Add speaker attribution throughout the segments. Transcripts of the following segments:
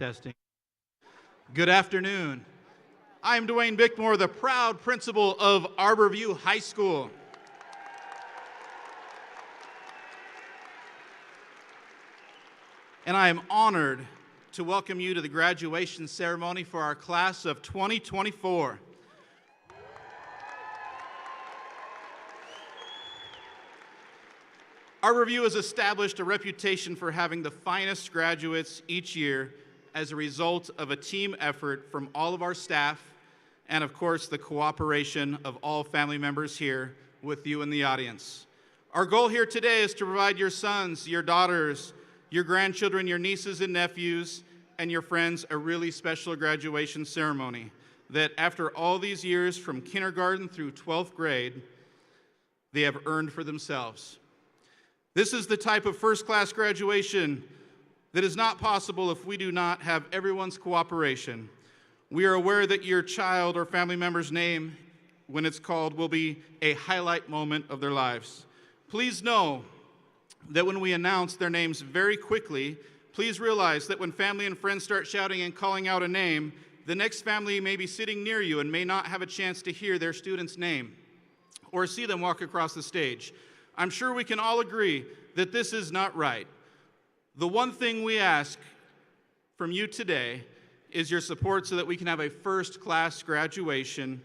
Speaker 1: Testing. Good afternoon. I'm Dwayne Bickmore, the proud principal of Arborview High School. And I am honored to welcome you to the graduation ceremony for our class of 2024. Arborview has established a reputation for having the finest graduates each year as a result of a team effort from all of our staff and, of course, the cooperation of all family members here with you in the audience. Our goal here today is to provide your sons, your daughters, your grandchildren, your nieces and nephews, and your friends a really special graduation ceremony that after all these years from kindergarten through 12th grade, they have earned for themselves. This is the type of first-class graduation that is not possible if we do not have everyone's cooperation. We are aware that your child or family member's name, when it's called, will be a highlight moment of their lives. Please know that when we announce their names very quickly, please realize that when family and friends start shouting and calling out a name, the next family may be sitting near you and may not have a chance to hear their student's name or see them walk across the stage. I'm sure we can all agree that this is not right. The one thing we ask from you today is your support so that we can have a first-class graduation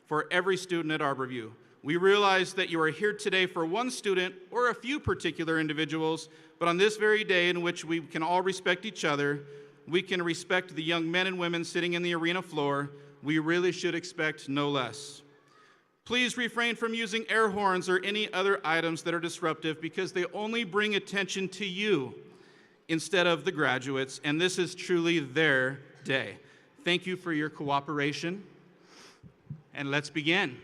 Speaker 1: for every student at Arborview. We realize that you are here today for one student or a few particular individuals, but on this very day in which we can all respect each other, we can respect the young men and women sitting in the arena floor, we really should expect no less. Please refrain from using air horns or any other items that are disruptive because they only bring attention to you instead of the graduates, and this is truly their day. Thank you for your cooperation, and let's begin.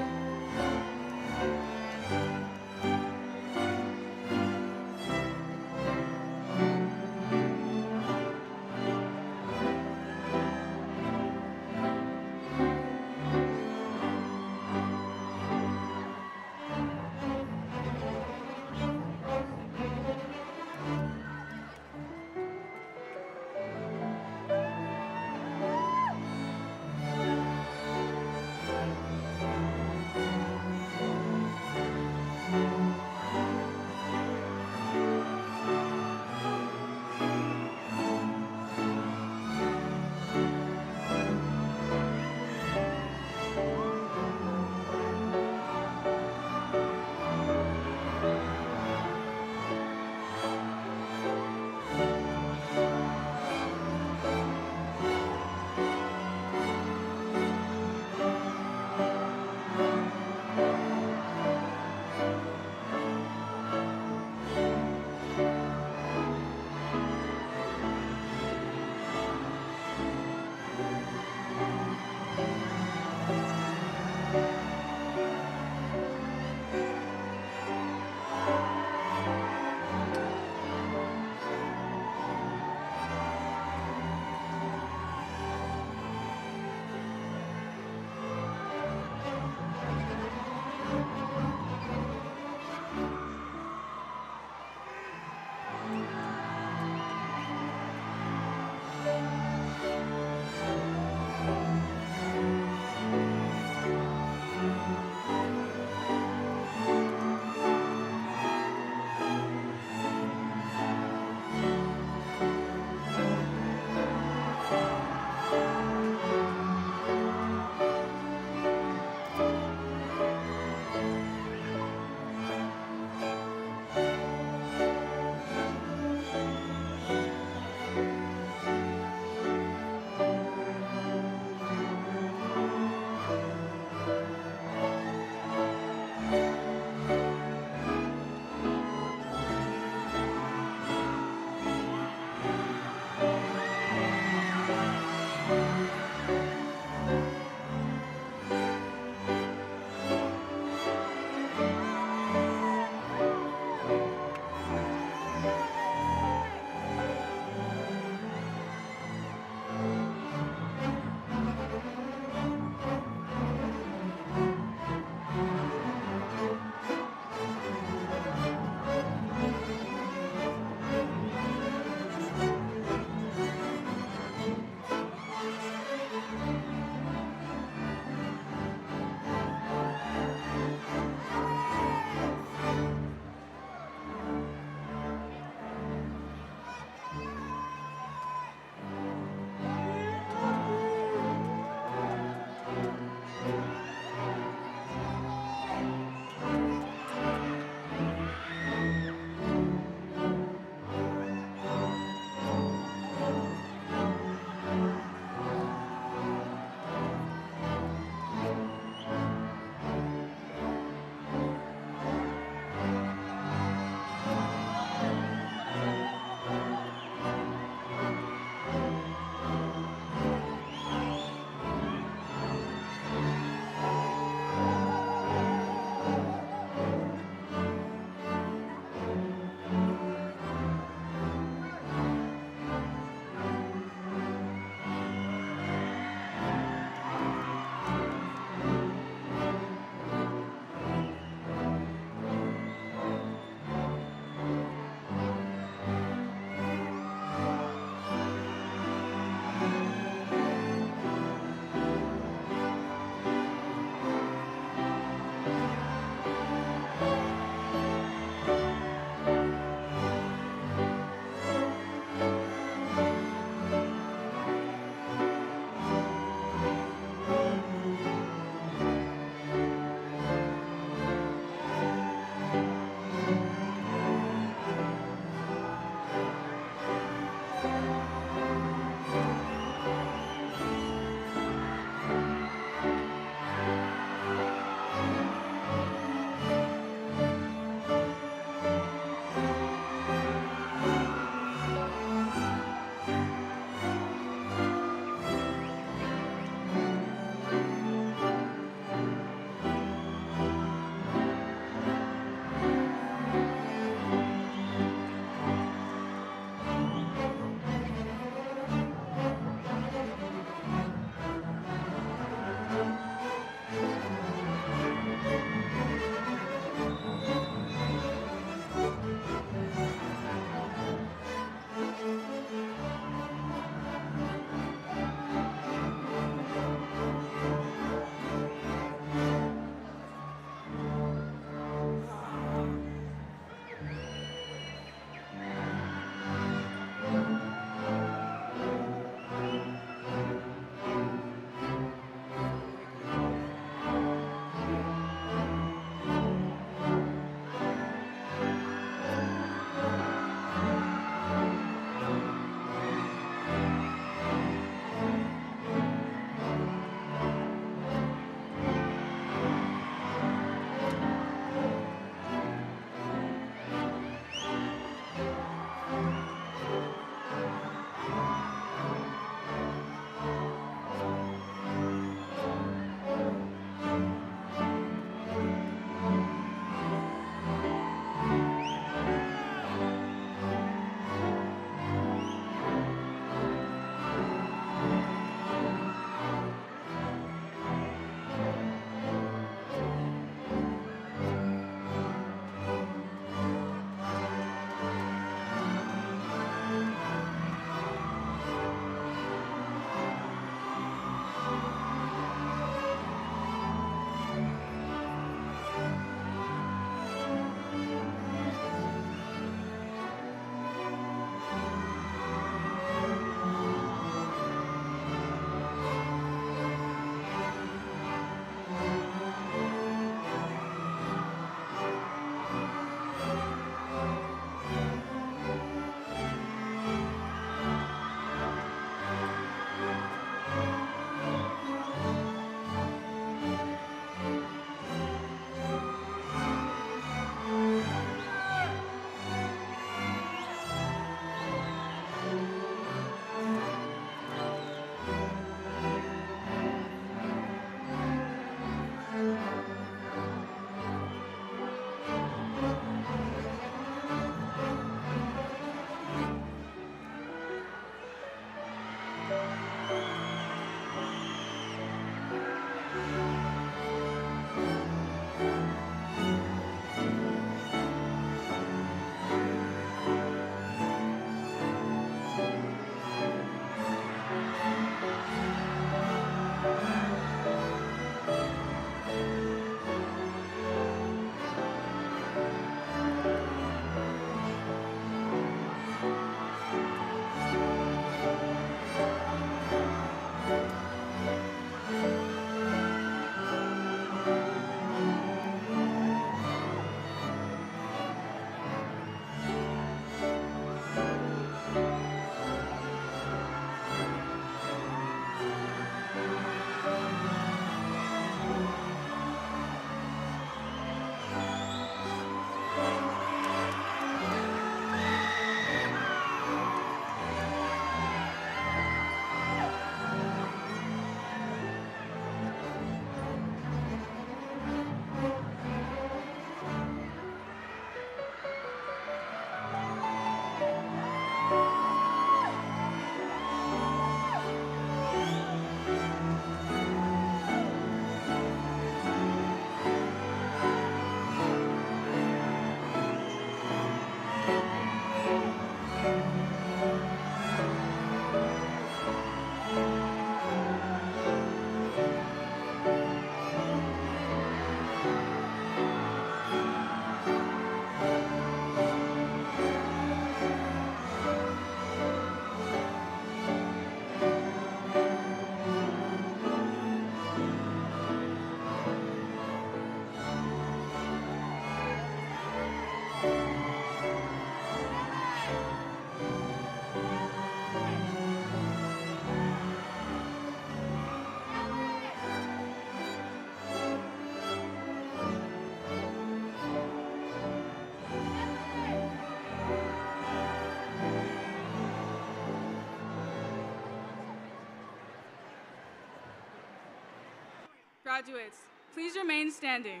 Speaker 2: Graduates, please remain standing.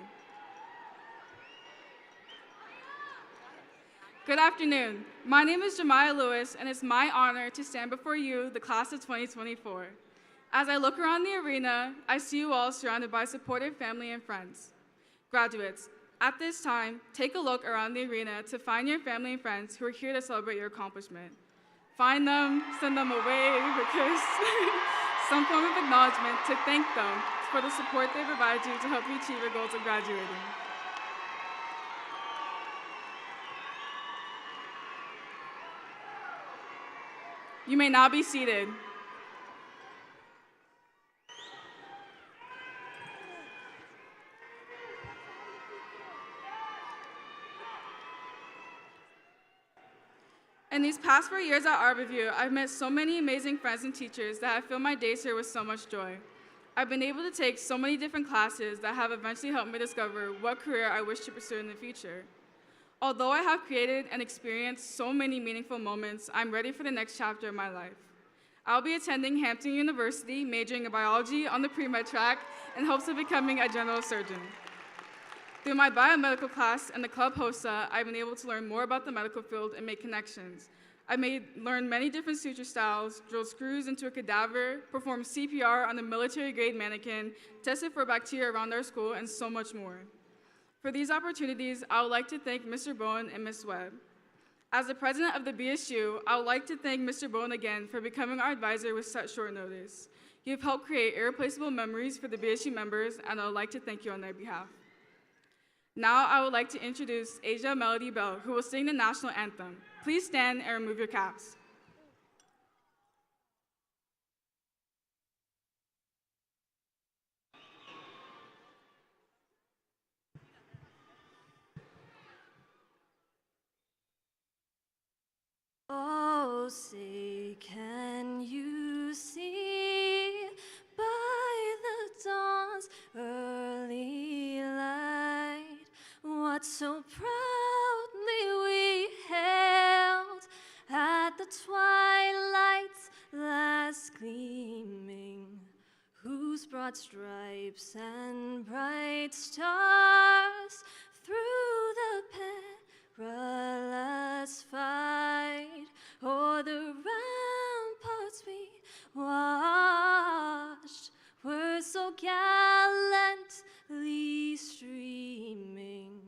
Speaker 2: Good afternoon. My name is Jemiah Lewis, and it's my honor to stand before you, the class of 2024. As I look around the arena, I see you all surrounded by supportive family and friends. Graduates, at this time, take a look around the arena to find your family and friends who are here to celebrate your accomplishment. Find them, send them a wave, a kiss, some form of acknowledgement to thank them for the support they provide you to help you achieve your goals of graduating. You may now be seated. In these past 4 years at Arborview, I've met so many amazing friends and teachers that have filled my days here with so much joy. I've been able to take so many different classes that have eventually helped me discover what career I wish to pursue in the future. Although I have created and experienced so many meaningful moments, I'm ready for the next chapter of my life. I'll be attending Hampton University, majoring in biology on the pre-med track in hopes of becoming a general surgeon. Through my biomedical class and the Club HOSA, I've been able to learn more about the medical field and make connections. I've learned many different suture styles, drilled screws into a cadaver, performed CPR on a military-grade mannequin, tested for bacteria around our school, and so much more. For these opportunities, I would like to thank Mr. Bowen and Ms. Webb. As the president of the BSU, I would like to thank Mr. Bowen again for becoming our advisor with such short notice. You have helped create irreplaceable memories for the BSU members, and I would like to thank you on their behalf. Now I would like to introduce Asia Melody Bell, who will sing the national anthem. Please stand and remove your caps.
Speaker 3: Oh, say, can you see by the dawn's early light what so proudly we hailed at the twilight's last gleaming, whose broad stripes and bright stars through the perilous fight o'er the ramparts we watched were so gallantly streaming,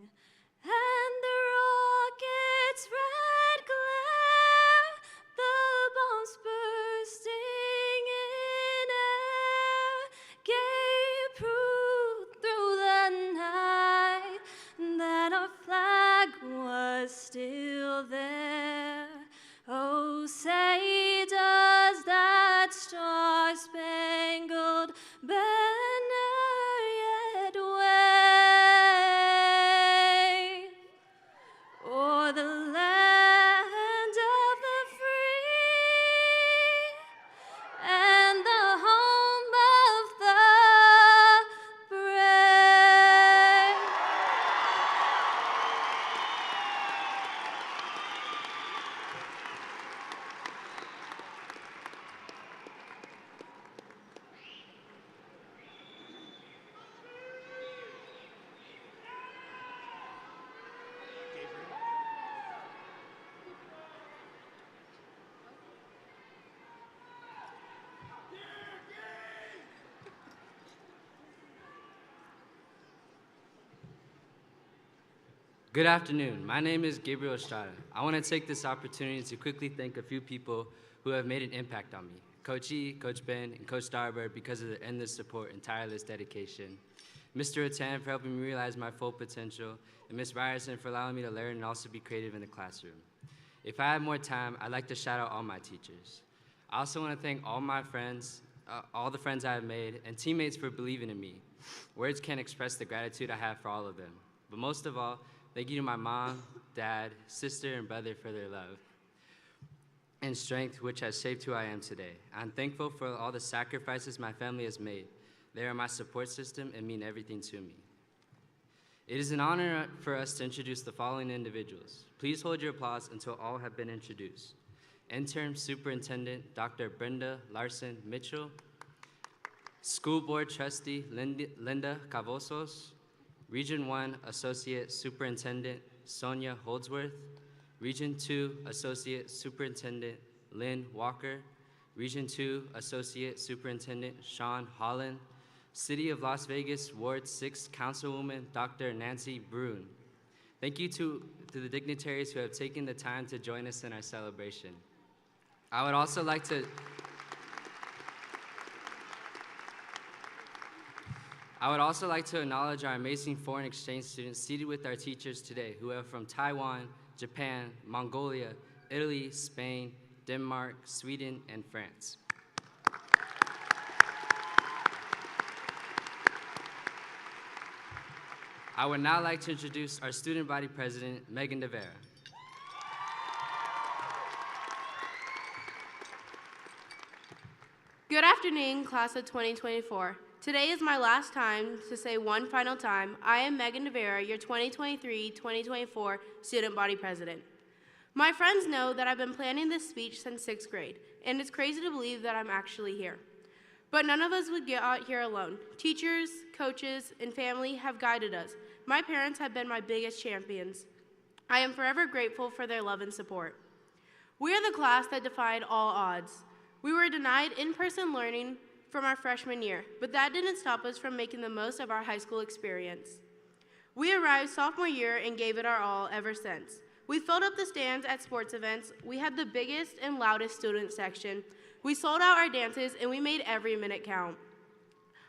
Speaker 3: and the rocket's red glare, the bombs bursting in air, gave proof through the night that our flag was still there. Oh, say does that star-spangled banner yet wave o'er the land of the free and the home of the brave?
Speaker 4: Good afternoon. My name is Gabriel Estrada. I want to take this opportunity to quickly thank a few people who have made an impact on me. Coach E, Coach Ben, and Coach Arbor because of their endless support and tireless dedication. Mr. Rattan for helping me realize my full potential, and Ms. Ryerson for allowing me to learn and also be creative in the classroom. If I had more time, I'd like to shout out all my teachers. I also want to thank all my friends, all the friends I have made, and teammates for believing in me. Words can't express the gratitude I have for all of them. But most of all, thank you to my mom, dad, sister, and brother for their love and strength, which has shaped who I am today. I'm thankful for all the sacrifices my family has made. They are my support system and mean everything to me. It is an honor for us to introduce the following individuals. Please hold your applause until all have been introduced. Interim Superintendent Dr. Brenda Larson Mitchell, School Board Trustee Linda Cavosos, Region 1 Associate Superintendent Sonia Holdsworth, Region 2 Associate Superintendent Lynn Walker, Region 2 Associate Superintendent Sean Holland, City of Las Vegas Ward 6 Councilwoman Dr. Nancy Brune. Thank you to the dignitaries who have taken the time to join us in our celebration. I would also like to acknowledge our amazing foreign exchange students seated with our teachers today who are from Taiwan, Japan, Mongolia, Italy, Spain, Denmark, Sweden, and France. I would now like to introduce our student body president, Megan DeVera.
Speaker 5: Good afternoon, class of 2024. Today is my last time to say one final time, I am Megan DeVera, your 2023-2024 student body president. My friends know that I've been planning this speech since 6th grade, and it's crazy to believe that I'm actually here. But none of us would get out here alone. Teachers, coaches, and family have guided us. My parents have been my biggest champions. I am forever grateful for their love and support. We are the class that defied all odds. We were denied in-person learning from our freshman year, but that didn't stop us from making the most of our high school experience. We arrived sophomore year and gave it our all ever since. We filled up the stands at sports events. We had the biggest and loudest student section. We sold out our dances, and we made every minute count.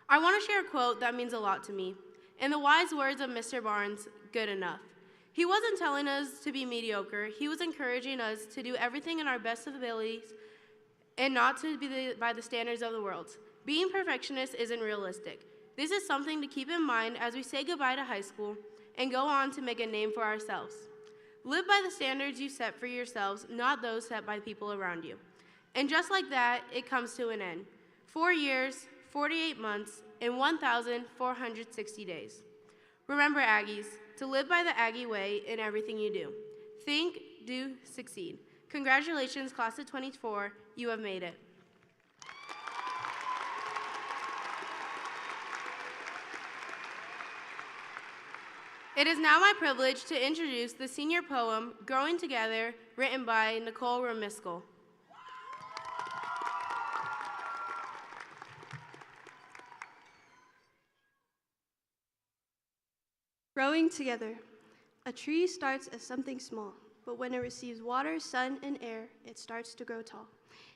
Speaker 5: I want to share a quote that means a lot to me. In the wise words of Mr. Barnes, good enough. He wasn't telling us to be mediocre. He was encouraging us to do everything in our best abilities and not to be by the standards of the world. Being perfectionist isn't realistic. This is something to keep in mind as we say goodbye to high school and go on to make a name for ourselves. Live by the standards you set for yourselves, not those set by people around you. And just like that, it comes to an end. 4 years, 48 months, and 1,460 days. Remember, Aggies, to live by the Aggie way in everything you do. Think, do, succeed. Congratulations, class of 24, you have made it. It is now my privilege to introduce the senior poem, Growing Together, written by Nicole Remiskell.
Speaker 6: Growing together. A tree starts as something small, but when it receives water, sun, and air, it starts to grow tall.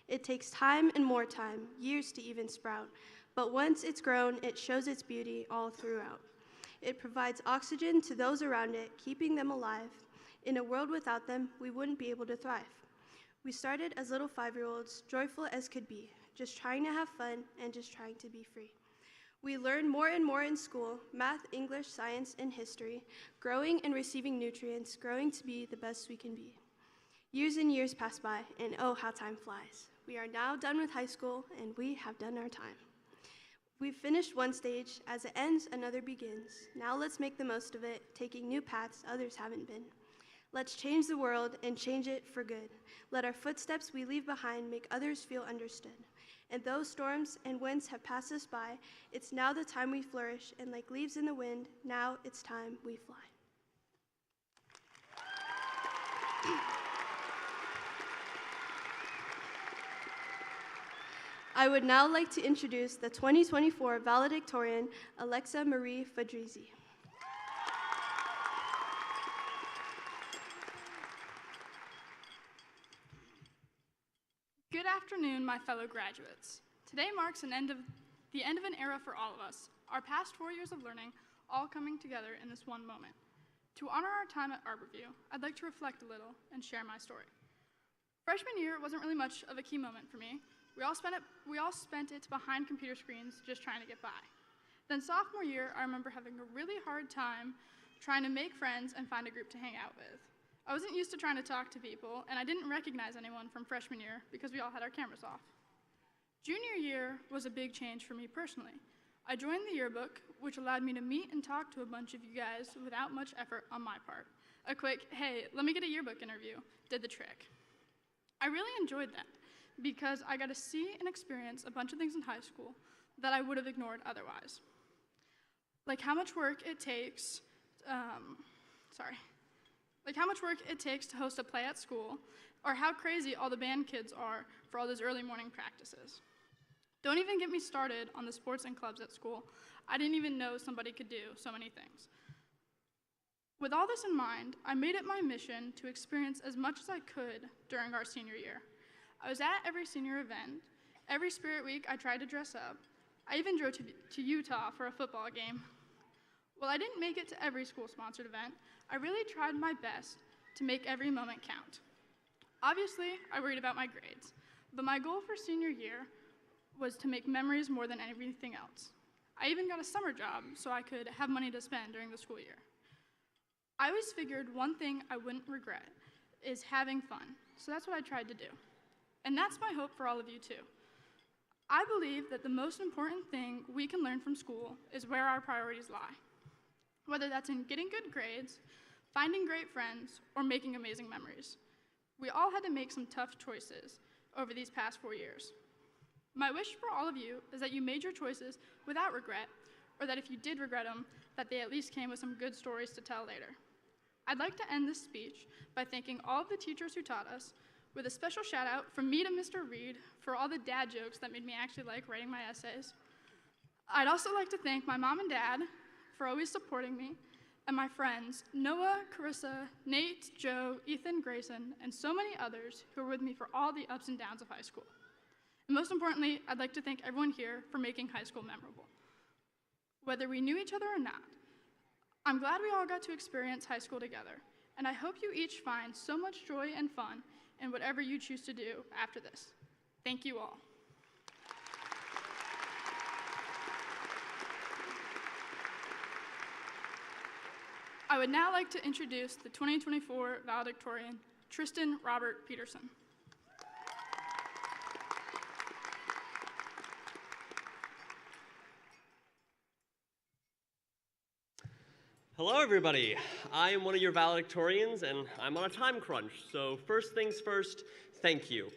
Speaker 6: It takes time and more time, years to even sprout, but once it's grown, it shows its beauty all throughout. It provides oxygen to those around it, keeping them alive. In a world without them, we wouldn't be able to thrive. We started as little 5-year-olds, joyful as could be, just trying to have fun and just trying to be free. We learn more and more in school, math, English, science, and history, growing and receiving nutrients, growing to be the best we can be. Years and years pass by, and oh, how time flies. We are now done with high school, and we have done our time. We've finished one stage. As it ends, another begins. Now let's make the most of it, taking new paths others haven't been. Let's change the world and change it for good. Let our footsteps we leave behind make others feel understood. And though storms and winds have passed us by, it's now the time we flourish, and like leaves in the wind, now it's time we fly. I would now like to introduce the 2024 Valedictorian, Alexa Marie Fadrizi.
Speaker 7: Good afternoon, my fellow graduates. Today marks the end of an era for all of us, our past 4 years of learning all coming together in this one moment. To honor our time at Arborview, I'd like to reflect a little and share my story. Freshman year wasn't really much of a key moment for me. We all spent it behind computer screens just trying to get by. Then sophomore year, I remember having a really hard time trying to make friends and find a group to hang out with. I wasn't used to trying to talk to people, and I didn't recognize anyone from freshman year because we all had our cameras off. Junior year was a big change for me personally. I joined the yearbook, which allowed me to meet and talk to a bunch of you guys without much effort on my part. A quick, hey, let me get a yearbook interview, did the trick. I really enjoyed that because I got to see and experience a bunch of things in high school, that I would have ignored otherwise. Like how much work it takes, like how much work it takes to host a play at school, or how crazy all the band kids are for all those early morning practices. Don't even get me started on the sports and clubs at school. I didn't even know somebody could do so many things. With all this in mind, I made it my mission to experience as much as I could during our senior year. I was at every senior event. Every Spirit Week, I tried to dress up. I even drove to Utah for a football game. While I didn't make it to every school-sponsored event, I really tried my best to make every moment count. Obviously, I worried about my grades, but my goal for senior year was to make memories more than everything else. I even got a summer job so I could have money to spend during the school year. I always figured one thing I wouldn't regret is having fun, so that's what I tried to do. And that's my hope for all of you too. I believe that the most important thing we can learn from school is where our priorities lie. Whether that's in getting good grades, finding great friends, or making amazing memories. We all had to make some tough choices over these past 4 years. My wish for all of you is that you made your choices without regret, or that if you did regret them, that they at least came with some good stories to tell later. I'd like to end this speech by thanking all of the teachers who taught us, with a special shout out from me to Mr. Reed for all the dad jokes that made me actually like writing my essays. I'd also like to thank my mom and dad for always supporting me, and my friends, Noah, Carissa, Nate, Joe, Ethan, Grayson, and so many others who were with me for all the ups and downs of high school. And most importantly, I'd like to thank everyone here for making high school memorable. Whether we knew each other or not, I'm glad we all got to experience high school together, and I hope you each find so much joy and fun in whatever you choose to do after this. Thank you all. I would now like to introduce the 2024 valedictorian, Tristan Robert Peterson.
Speaker 8: Hello, everybody. I am one of your valedictorians, and I'm on a time crunch. So first things first, thank you.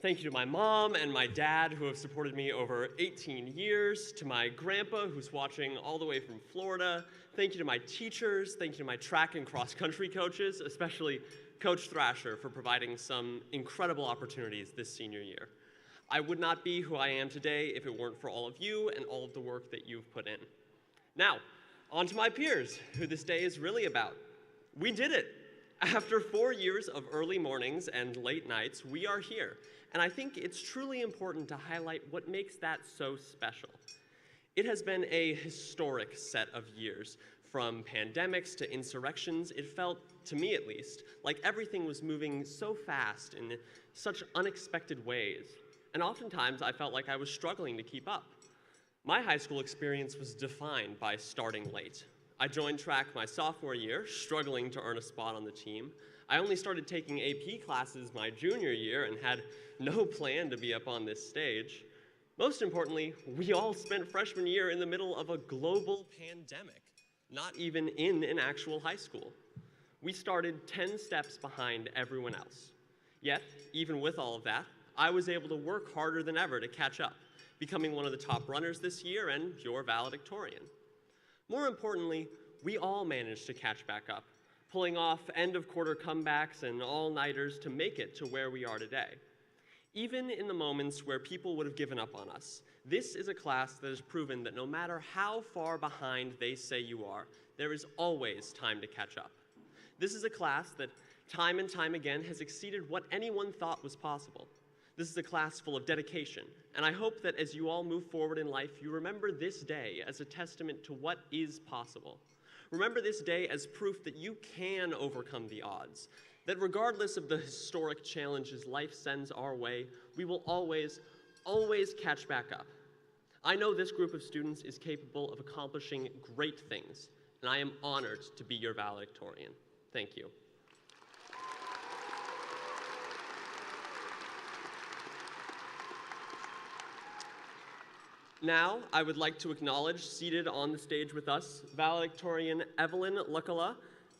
Speaker 8: Thank you to my mom and my dad, who have supported me over 18 years, to my grandpa, who's watching all the way from Florida. Thank you to my teachers. Thank you to my track and cross-country coaches, especially Coach Thrasher, for providing some incredible opportunities this senior year. I would not be who I am today if it weren't for all of you and all of the work that you've put in. Now, on to my peers, who this day is really about. We did it. After 4 years of early mornings and late nights, we are here. And I think it's truly important to highlight what makes that so special. It has been a historic set of years. From pandemics to insurrections, it felt, to me at least, like everything was moving so fast in such unexpected ways. And oftentimes, I felt like I was struggling to keep up. My high school experience was defined by starting late. I joined track my sophomore year, struggling to earn a spot on the team. I only started taking AP classes my junior year and had no plan to be up on this stage. Most importantly, we all spent freshman year in the middle of a global pandemic, not even in an actual high school. We started 10 steps behind everyone else. Yet, even with all of that, I was able to work harder than ever to catch up, becoming one of the top runners this year and your valedictorian. More importantly, we all managed to catch back up, pulling off end-of-quarter comebacks and all-nighters to make it to where we are today. Even in the moments where people would have given up on us, this is a class that has proven that no matter how far behind they say you are, there is always time to catch up. This is a class that time and time again has exceeded what anyone thought was possible. This is a class full of dedication, and I hope that as you all move forward in life, you remember this day as a testament to what is possible. Remember this day as proof that you can overcome the odds, that regardless of the historic challenges life sends our way, we will always, always catch back up. I know this group of students is capable of accomplishing great things, and I am honored to be your valedictorian. Thank you. Now, I would like to acknowledge, seated on the stage with us, valedictorian Evelyn Lucala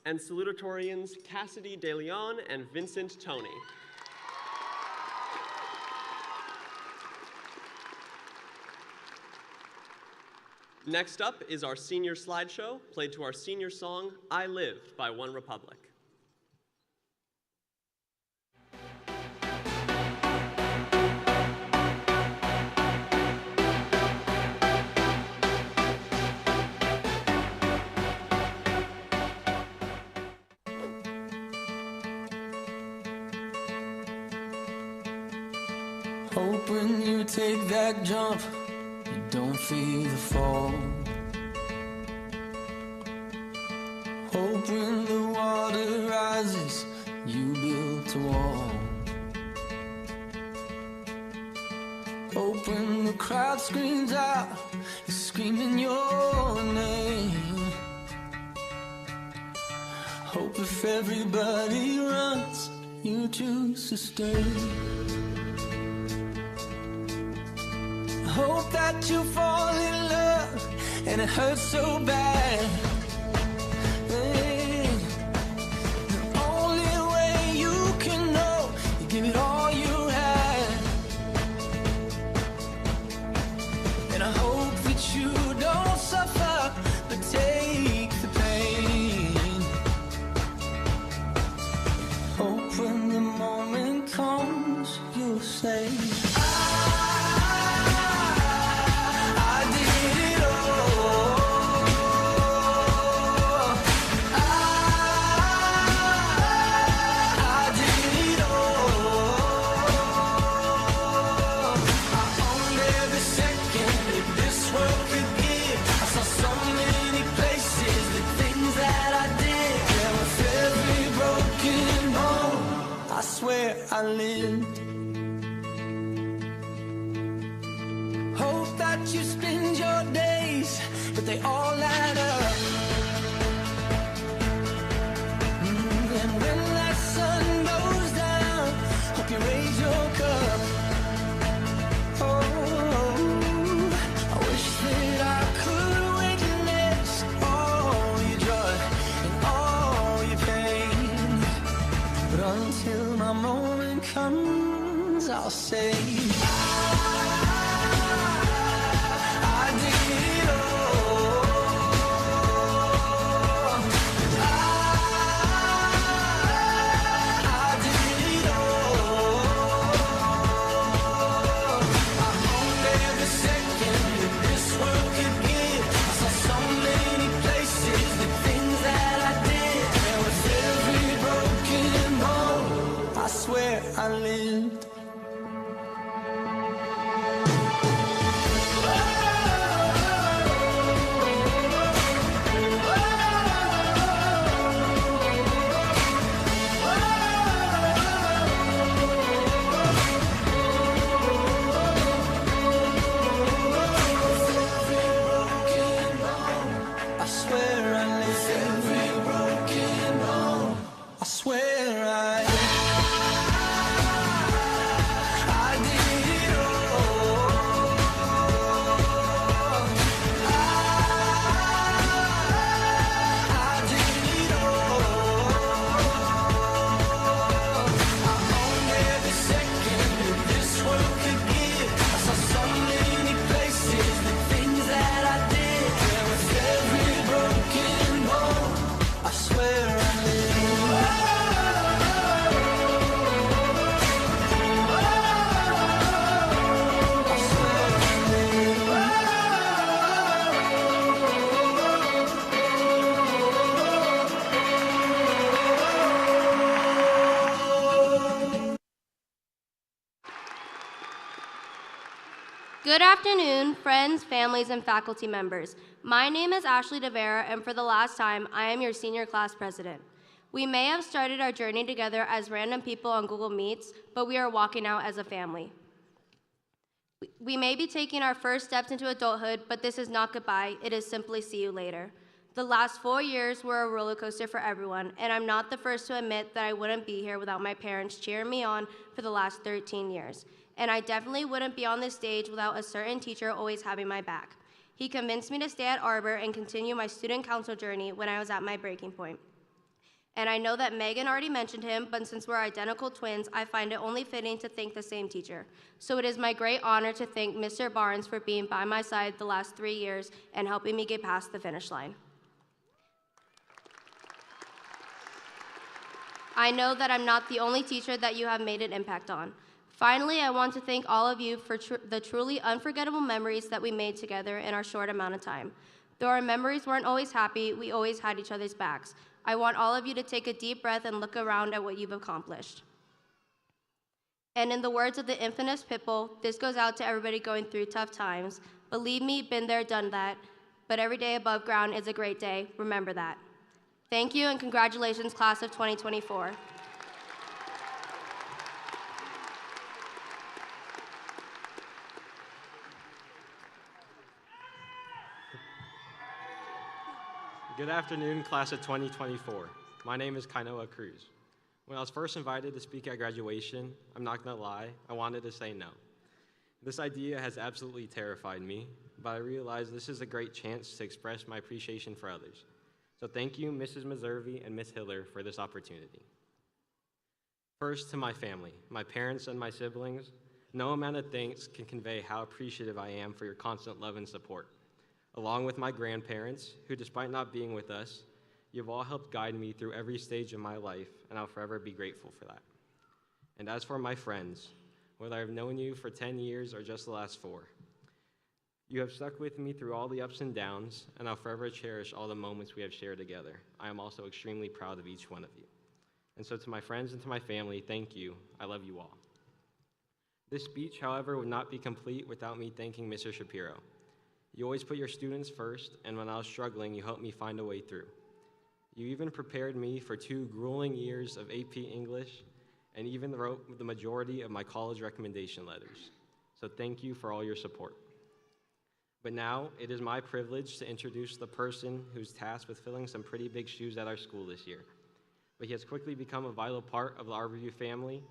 Speaker 8: and salutatorians Cassidy De Leon and Vincent Tony. Next up is our senior slideshow, played to our senior song, I Lived by One Republic.
Speaker 9: Hope when you take that jump, you don't feel the fall. Hope when the water rises, you built a wall. Hope when the crowd screams out, you're screaming your name. Hope if everybody runs, you choose to stay. Hope that you fall in love and it hurts so bad. Hey, the only way you can know, you give it all you have. And I hope that you don't suffer, but take the pain. Hope when the moment comes, you'll say, I lived. Hope that you spend your days, but they all add up. And when that sun goes down, hope you raise your cup. Oh, I wish that I could witness all your joy and all your pain. But until my moment comes, I'll say I did it all. I did it all. I owned every second that this world could give. I saw so many places, the things that I did. There was every broken bone. I swear I lived. I swear I lived. Every broken bone. I swear I did it all. I did it all. I owned every second that this world could give. I saw so many places, the things that I did. There was every broken bone. I swear I lived.
Speaker 5: Good afternoon, friends, families, and faculty members. My name is Ashley DeVera, and for the last time, I am your senior class president. We may have started our journey together as random people on Google Meets, but we are walking out as a family. We may be taking our first steps into adulthood, but this is not goodbye, it is simply see you later. The last 4 years were a roller coaster for everyone, and I'm not the first to admit that I wouldn't be here without my parents cheering me on for the last 13 years. And I definitely wouldn't be on this stage without a certain teacher always having my back. He convinced me to stay at Arbor and continue my student council journey when I was at my breaking point. And I know that Megan already mentioned him, but since we're identical twins, I find it only fitting to thank the same teacher. So it is my great honor to thank Mr. Barnes for being by my side the last 3 years and helping me get past the finish line. I know that I'm not the only teacher that you have made an impact on. Finally, I want to thank all of you for the truly unforgettable memories that we made together in our short amount of time. Though our memories weren't always happy, we always had each other's backs. I want all of you to take a deep breath and look around at what you've accomplished. And in the words of the infamous Pitbull, this goes out to everybody going through tough times. Believe me, been there, done that. But every day above ground is a great day. Remember that. Thank you and congratulations, class of 2024.
Speaker 10: Good afternoon, class of 2024. My name is Kainoa Cruz. When I was first invited to speak at graduation, I'm not gonna lie, I wanted to say no. This idea has absolutely terrified me, but I realized this is a great chance to express my appreciation for others. So thank you, Mrs. Meservey and Ms. Hiller, for this opportunity. First, to my family, my parents and my siblings, no amount of thanks can convey how appreciative I am for your constant love and support. Along with my grandparents, who despite not being with us, you've all helped guide me through every stage of my life, and I'll forever be grateful for that. And as for my friends, whether I've known you for 10 years or just the last 4, you have stuck with me through all the ups and downs, and I'll forever cherish all the moments we have shared together. I am also extremely proud of each one of you. And so to my friends and to my family, thank you. I love you all. This speech, however, would not be complete without me thanking Mr. Shapiro. You always put your students first, and when I was struggling, you helped me find a way through. You even prepared me for 2 grueling years of AP English, and even wrote the majority of my college recommendation letters. So thank you for all your support. But now, it is my privilege to introduce the person who's tasked with filling some pretty big shoes at our school this year. But he has quickly become a vital part of the Arborview family.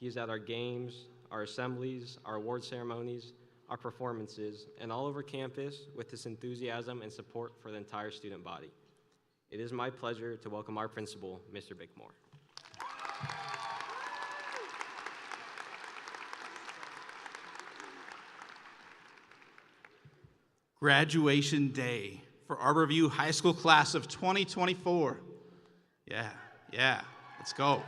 Speaker 10: He is at our games, our assemblies, our award ceremonies, our performances, and all over campus with his enthusiasm and support for the entire student body. It is my pleasure to welcome our principal, Mr. Bickmore.
Speaker 1: Graduation day for Arborview High School class of 2024. Yeah, let's go.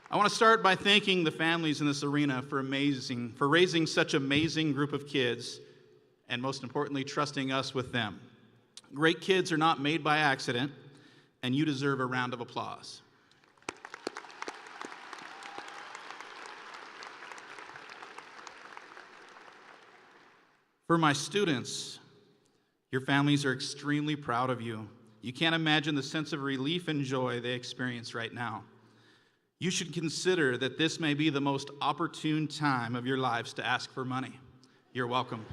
Speaker 1: I want to start by thanking the families in this arena for raising such an amazing group of kids, and most importantly, trusting us with them. Great kids are not made by accident, and you deserve a round of applause. For my students, your families are extremely proud of you. You can't imagine the sense of relief and joy they experience right now. You should consider that this may be the most opportune time of your lives to ask for money. You're welcome.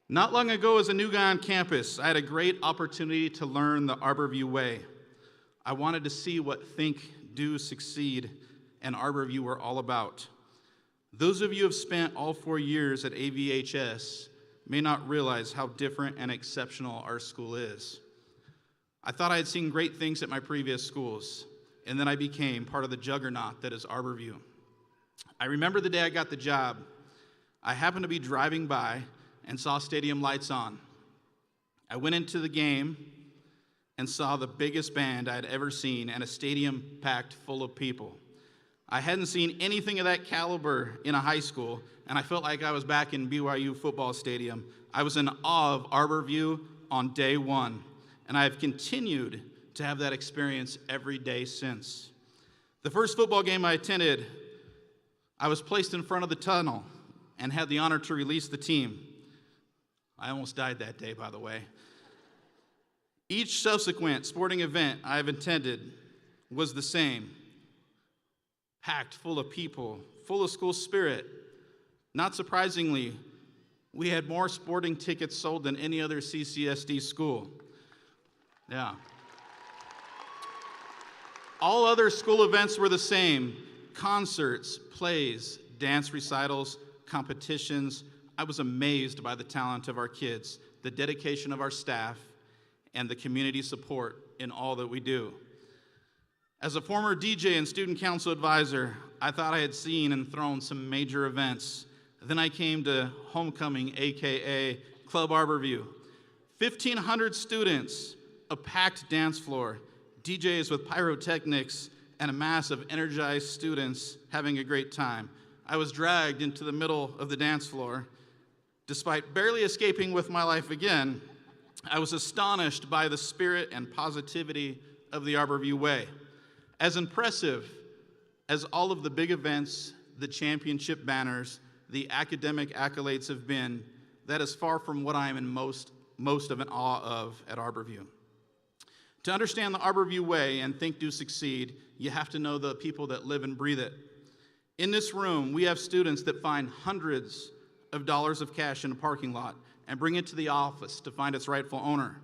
Speaker 1: Not long ago, as a new guy on campus, I had a great opportunity to learn the Arborview way. I wanted to see what Think, Do, Succeed, and Arborview were all about. Those of you who have spent all 4 years at AVHS may not realize how different and exceptional our school is. I thought I had seen great things at my previous schools, and then I became part of the juggernaut that is Arborview. I remember the day I got the job. I happened to be driving by and saw stadium lights on. I went into the game and saw the biggest band I had ever seen and a stadium packed full of people. I hadn't seen anything of that caliber in a high school, and I felt like I was back in BYU football stadium. I was in awe of Arborview on day 1. And I have continued to have that experience every day since. The first football game I attended, I was placed in front of the tunnel and had the honor to release the team. I almost died that day, by the way. Each subsequent sporting event I have attended was the same. Packed full of people, full of school spirit. Not surprisingly, we had more sporting tickets sold than any other CCSD school. Yeah. All other school events were the same. Concerts, plays, dance recitals, competitions. I was amazed by the talent of our kids. the dedication of our staff, and the community support in all that we do. As a former DJ and student council advisor, I thought I had seen and thrown some major events. Then I came to Homecoming, AKA Club Arborview. 1,500 students, a packed dance floor, DJs with pyrotechnics, and a mass of energized students having a great time. I was dragged into the middle of the dance floor. Despite barely escaping with my life again, I was astonished by the spirit and positivity of the Arborview Way. As impressive as all of the big events, the championship banners, the academic accolades have been, that is far from what I am in most of an awe of at Arborview. To understand the Arborview Way and think, do, succeed, you have to know the people that live and breathe it. In this room, we have students that find hundreds of dollars of cash in a parking lot and bring it to the office to find its rightful owner.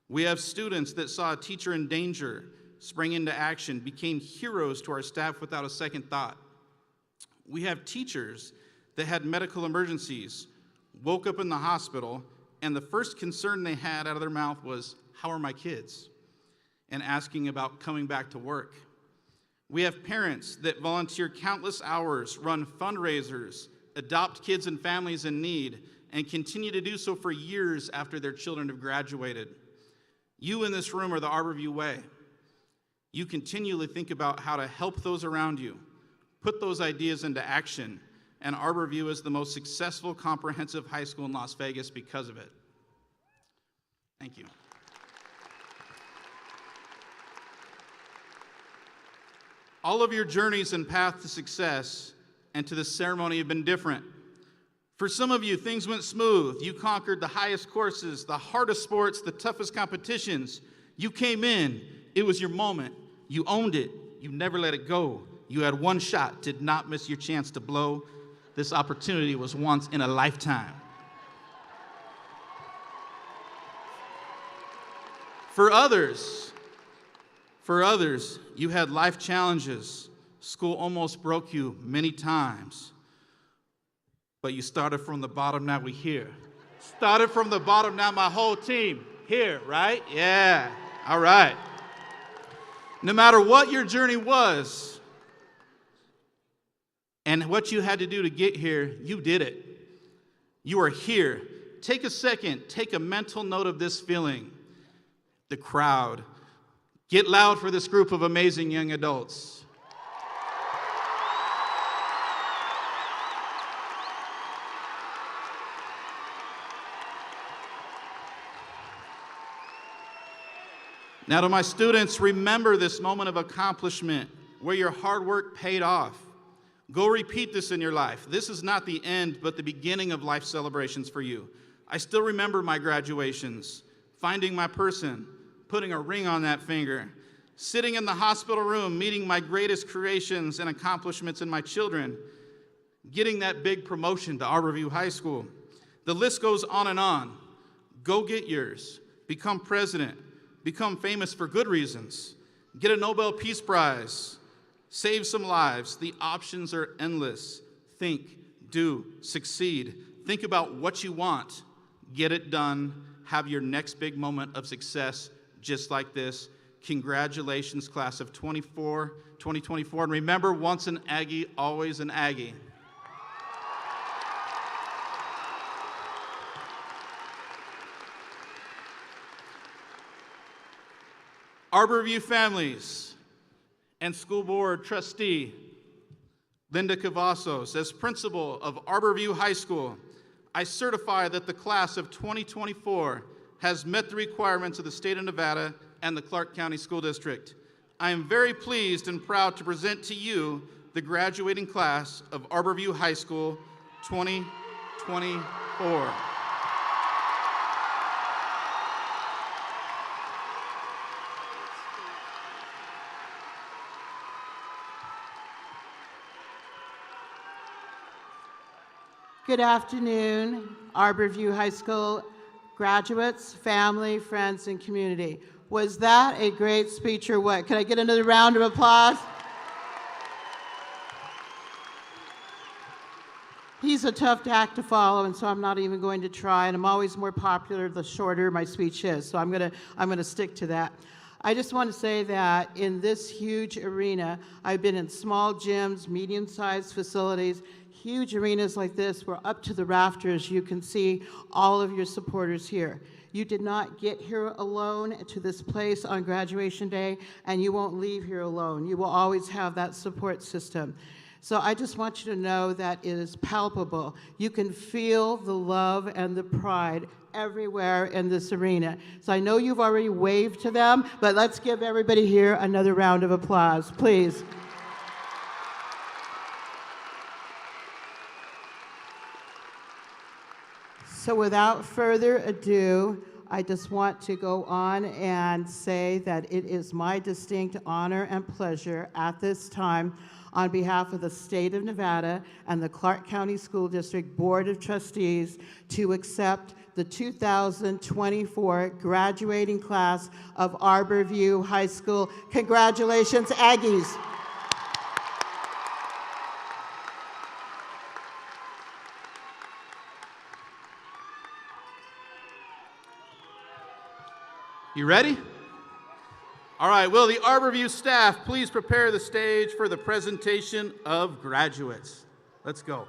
Speaker 1: We have students that saw a teacher in danger, sprang into action, became heroes to our staff without a second thought. We have teachers that had medical emergencies, woke up in the hospital, and the first concern they had out of their mouth was, "How are my kids?" and asking about coming back to work. We have parents that volunteer countless hours, run fundraisers, adopt kids and families in need, and continue to do so for years after their children have graduated. You in this room are the Arborview Way. You continually think about how to help those around you, put those ideas into action, and Arborview is the most successful comprehensive high school in Las Vegas because of it. Thank you. All of your journeys and path to success and to this ceremony have been different. For some of you, things went smooth. You conquered the highest courses, the hardest sports, the toughest competitions. You came in. It was your moment. You owned it. You never let it go. You had one shot, did not miss your chance to blow. This opportunity was once in a lifetime. For others, you had life challenges. School almost broke you many times. But you started from the bottom, now we're here. Started from the bottom, now my whole team here, right? Yeah, all right. No matter what your journey was and what you had to do to get here, you did it. You are here. Take a second, take a mental note of this feeling. The crowd. Get loud for this group of amazing young adults. Now to my students, remember this moment of accomplishment where your hard work paid off. Go repeat this in your life. This is not the end, but the beginning of life celebrations for you. I still remember my graduations, finding my person, putting a ring on that finger, sitting in the hospital room, meeting my greatest creations and accomplishments in my children, getting that big promotion to Arborview High School. The list goes on and on. Go get yours. Become president. Become famous for good reasons. Get a Nobel Peace Prize. Save some lives. The options are endless. Think, do, succeed. Think about what you want. Get it done. Have your next big moment of success just like this. Congratulations, class of 2024. And remember, once an Aggie, always an Aggie. Arborview families and school board trustee Linda Cavazos, as principal of Arborview High School, I certify that the class of 2024 has met the requirements of the state of Nevada and the Clark County School District. I am very pleased and proud to present to you the graduating class of Arborview High School 2024.
Speaker 11: Good afternoon, Arborview High School graduates, family, friends, and community. Was that a great speech or what? Can I get another round of applause? He's is a tough act to follow, and so I'm not even going to try, and I'm always more popular the shorter my speech is, so I'm gonna stick to that. I just want to say that in this huge arena, I've been in small gyms, medium-sized facilities, huge arenas like this where up to the rafters you can see all of your supporters here. You did not get here alone to this place on graduation day, and you won't leave here alone. You will always have that support system. So I just want you to know that it is palpable. You can feel the love and the pride everywhere in this arena. So I know you've already waved to them, but let's give everybody here another round of applause, please. So without further ado, I just want to go on and say that it is my distinct honor and pleasure at this time, on behalf of the state of Nevada and the Clark County School District Board of Trustees, to accept the 2024 graduating class of Arborview High School. Congratulations, Aggies.
Speaker 1: You ready? All right, will the Arborview staff please prepare the stage for the presentation of graduates? Let's go.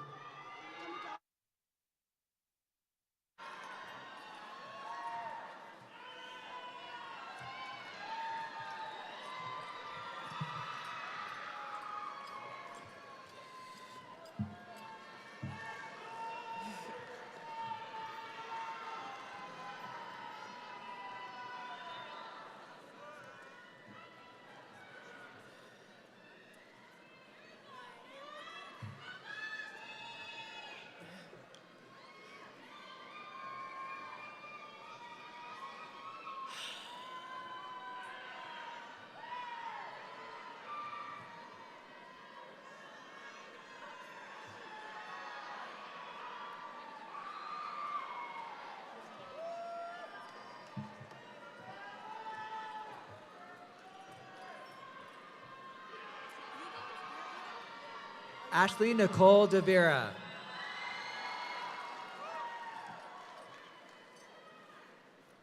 Speaker 12: Ashley Nicole De Vera.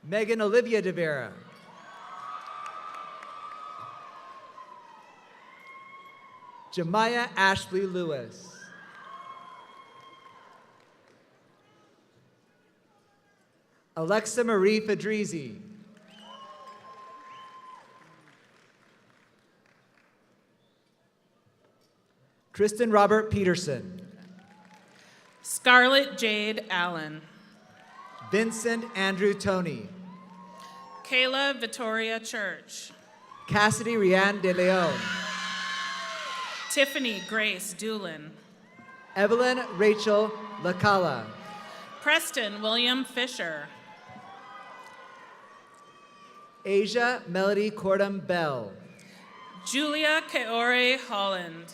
Speaker 12: Megan Olivia De Vera. Jemiah Ashley Lewis. Alexa Marie Fedrizi. Tristan Robert Peterson.
Speaker 13: Scarlett Jade Allen.
Speaker 12: Vincent Andrew Tony.
Speaker 13: Kayla Vittoria Church.
Speaker 12: Cassidy Rianne De Leon.
Speaker 13: Tiffany Grace Doolin.
Speaker 12: Evelyn Rachel Lacala.
Speaker 13: Preston William Fisher.
Speaker 12: Asia Melody Cordum Bell.
Speaker 13: Julia Keore Holland.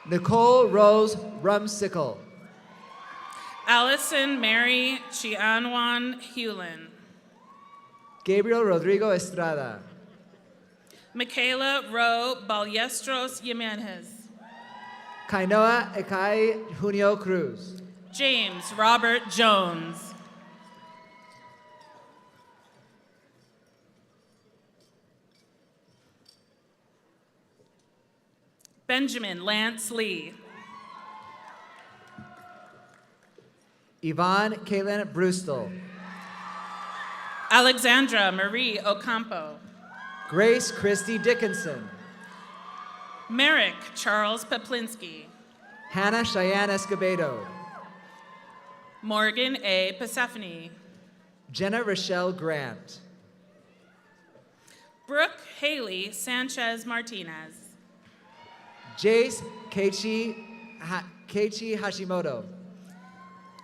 Speaker 12: Nicole Rose Rumsickle.
Speaker 13: Allison Mary Chianwan Hewlin.
Speaker 12: Gabriel Rodrigo Estrada.
Speaker 13: Michaela Ro Ballestros Jimenez.
Speaker 12: Kainoa Ekai Junio Cruz.
Speaker 13: James Robert Jones. Benjamin Lance Lee.
Speaker 12: Yvonne Kaylin Brustel.
Speaker 13: Alexandra Marie Ocampo.
Speaker 12: Grace Christy Dickinson.
Speaker 13: Merrick Charles Poplinski.
Speaker 12: Hannah Cheyenne Escobedo.
Speaker 13: Morgan A. Persephone.
Speaker 12: Jenna Rochelle Grant.
Speaker 13: Brooke Haley Sanchez Martinez.
Speaker 12: Jace Keiichi Hashimoto.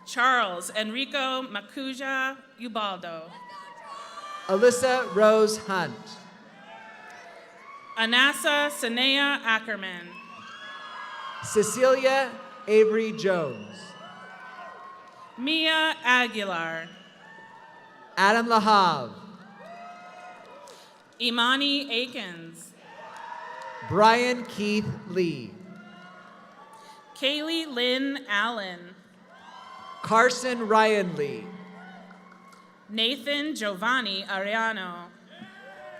Speaker 13: Charles Enrico Makuja Ubaldo.
Speaker 12: Alyssa Rose Hunt.
Speaker 13: Anassa Sanea Ackerman.
Speaker 12: Cecilia Avery Jones.
Speaker 13: Mia Aguilar.
Speaker 12: Adam Lahav.
Speaker 13: Imani Akins.
Speaker 12: Brian Keith Lee.
Speaker 13: Kaylee Lynn Allen.
Speaker 12: Carson Ryan Lee.
Speaker 13: Nathan Giovanni Ariano.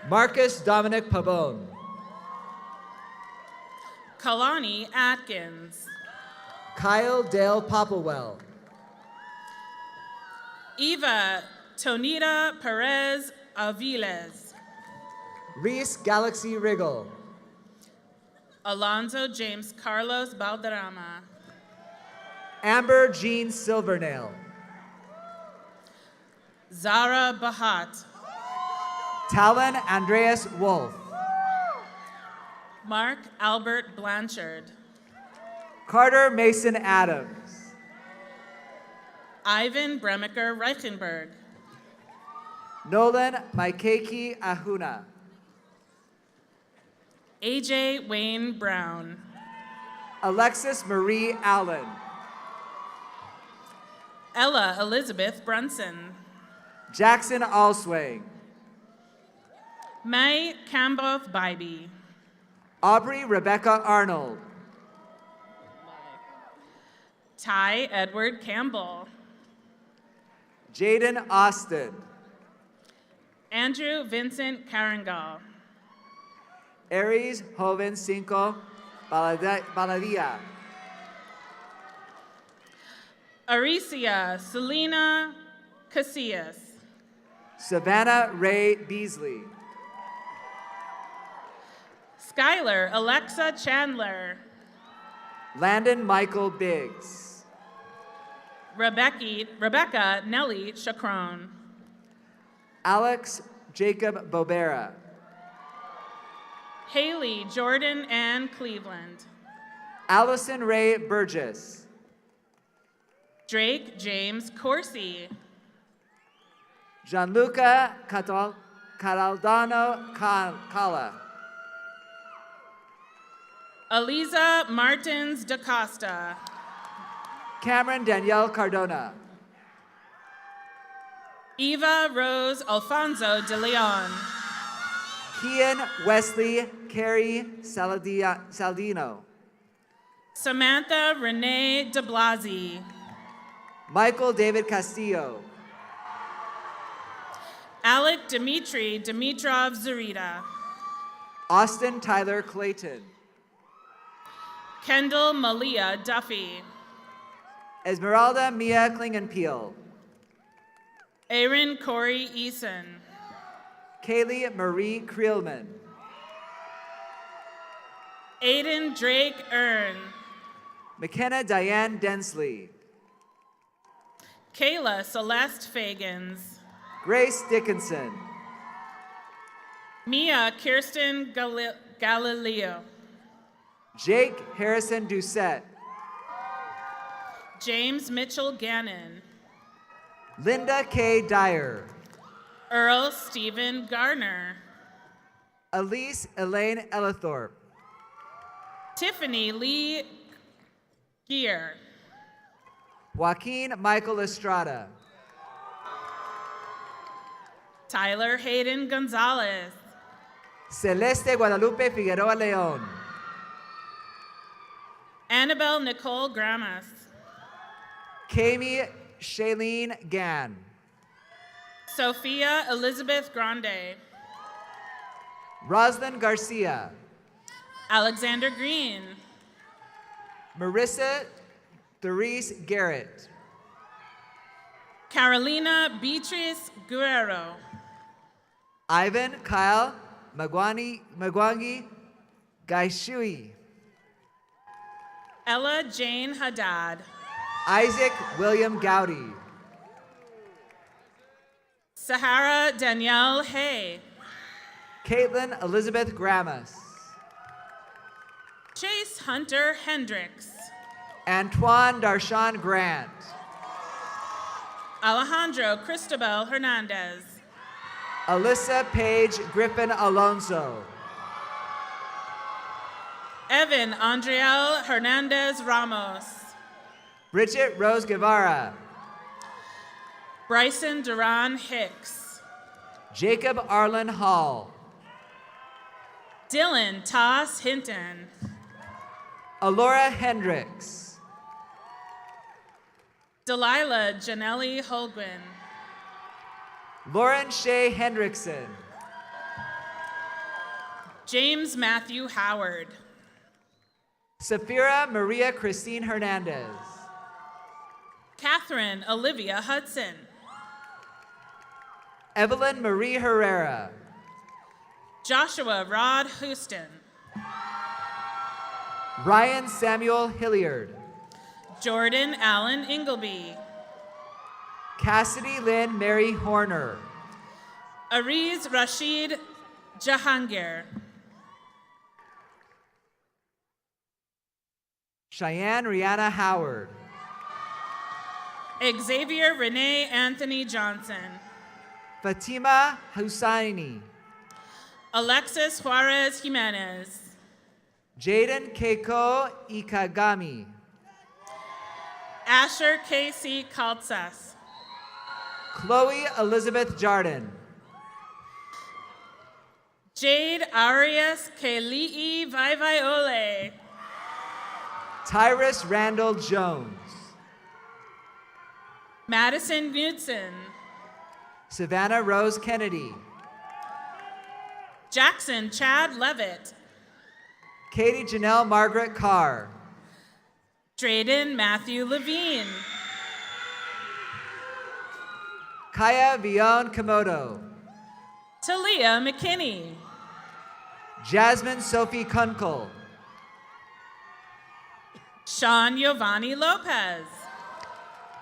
Speaker 12: Marcus Dominic Pabon.
Speaker 13: Kalani Atkins.
Speaker 12: Kyle Dale Popplewell.
Speaker 13: Eva Tonita Perez Aviles.
Speaker 12: Reese Galaxy Riggle.
Speaker 13: Alonzo James Carlos Balderrama.
Speaker 12: Amber Jean Silvernail.
Speaker 13: Zara Bahat.
Speaker 12: Talon Andreas Wolf.
Speaker 13: Mark Albert Blanchard.
Speaker 12: Carter Mason Adams.
Speaker 13: Ivan Bremiker Reichenberg.
Speaker 12: Nolan Maikeki Ahuna.
Speaker 13: AJ Wayne Brown.
Speaker 12: Alexis Marie Allen.
Speaker 13: Ella Elizabeth Brunson.
Speaker 12: Jackson Alswang.
Speaker 13: May Camboth Bybee.
Speaker 12: Aubrey Rebecca Arnold.
Speaker 13: Ty Edward Campbell.
Speaker 12: Jaden Austin.
Speaker 13: Andrew Vincent Carangal.
Speaker 12: Aries Joven Cinco Baladia.
Speaker 13: Aricia Selena Casillas.
Speaker 12: Savannah Ray Beasley.
Speaker 13: Skylar Alexa Chandler.
Speaker 12: Landon Michael Biggs.
Speaker 13: Rebecca Nellie Chacron.
Speaker 12: Alex Jacob Bobera.
Speaker 13: Haley Jordan Ann Cleveland.
Speaker 12: Allison Ray Burgess.
Speaker 13: Drake James Corsi.
Speaker 12: Gianluca Cataldano Cala.
Speaker 13: Aliza Martins da Costa.
Speaker 12: Cameron Danielle Cardona.
Speaker 13: Eva Rose Alfonso de Leon.
Speaker 12: Kian Wesley Carey Saldino.
Speaker 13: Samantha Renee de Blasi.
Speaker 12: Michael David Castillo.
Speaker 13: Alec Dimitri Dimitrov Zarita.
Speaker 12: Austin Tyler Clayton.
Speaker 13: Kendall Malia Duffy.
Speaker 12: Esmeralda Mia Klingenpeel.
Speaker 13: Aaron Corey Eason.
Speaker 12: Kaylee Marie Creelman.
Speaker 13: Aiden Drake Earn.
Speaker 12: McKenna Diane Densley.
Speaker 13: Kayla Celeste Fagans.
Speaker 12: Grace Dickinson.
Speaker 13: Mia Kirsten Galileo.
Speaker 12: Jake Harrison Doucette.
Speaker 13: James Mitchell Gannon.
Speaker 12: Linda K. Dyer.
Speaker 13: Earl Stephen Garner.
Speaker 12: Elise Elaine Ellithorpe.
Speaker 13: Tiffany Lee Gear.
Speaker 12: Joaquin Michael Estrada.
Speaker 13: Tyler Hayden Gonzalez.
Speaker 12: Celeste Guadalupe Figueroa León.
Speaker 13: Annabelle Nicole Gramas.
Speaker 12: Kami Shailene Gann.
Speaker 13: Sophia Elizabeth Grande.
Speaker 12: Roslyn Garcia.
Speaker 13: Alexander Green.
Speaker 12: Marissa Therese Garrett.
Speaker 13: Carolina Beatrice Guerrero.
Speaker 12: Ivan Kyle Magwangi Gaishui.
Speaker 13: Ella Jane Haddad.
Speaker 12: Isaac William Gowdy.
Speaker 13: Sahara Danielle Hay.
Speaker 12: Caitlin Elizabeth Grammas.
Speaker 13: Chase Hunter Hendricks.
Speaker 12: Antoine Darshan Grant.
Speaker 13: Alejandro Cristobal Hernandez.
Speaker 12: Alyssa Paige Griffin Alonso.
Speaker 13: Evan Andriel Hernandez Ramos.
Speaker 12: Bridget Rose Guevara.
Speaker 13: Bryson Duran Hicks.
Speaker 12: Jacob Arlen Hall.
Speaker 13: Dylan Toss Hinton.
Speaker 12: Alora Hendricks.
Speaker 13: Delilah Janelli Holguin.
Speaker 12: Lauren Shea Hendrickson.
Speaker 13: James Matthew Howard.
Speaker 12: Safira Maria Christine Hernandez.
Speaker 13: Catherine Olivia Hudson.
Speaker 12: Evelyn Marie Herrera.
Speaker 13: Joshua Rod Houston.
Speaker 12: Ryan Samuel Hilliard.
Speaker 13: Jordan Allen Ingleby.
Speaker 12: Cassidy Lynn Mary Horner.
Speaker 13: Ariz Rashid Jahangir.
Speaker 12: Cheyenne Rihanna Howard.
Speaker 13: Xavier Renee Anthony Johnson.
Speaker 12: Fatima Hussaini.
Speaker 13: Alexis Juarez Jimenez.
Speaker 12: Jaden Keiko Ikagami.
Speaker 13: Asher K.C. Kaltsas.
Speaker 12: Chloe Elizabeth Jardin.
Speaker 13: Jade Arias Keli'i Vaiole.
Speaker 12: Tyrus Randall Jones.
Speaker 13: Madison Knudsen.
Speaker 12: Savannah Rose Kennedy.
Speaker 13: Jackson Chad Levitt.
Speaker 12: Katie Janelle Margaret Carr.
Speaker 13: Drayden Matthew Levine.
Speaker 12: Kaya Vion Komodo.
Speaker 13: Talia McKinney.
Speaker 12: Jasmine Sophie Kunkel.
Speaker 13: Sean Giovanni Lopez.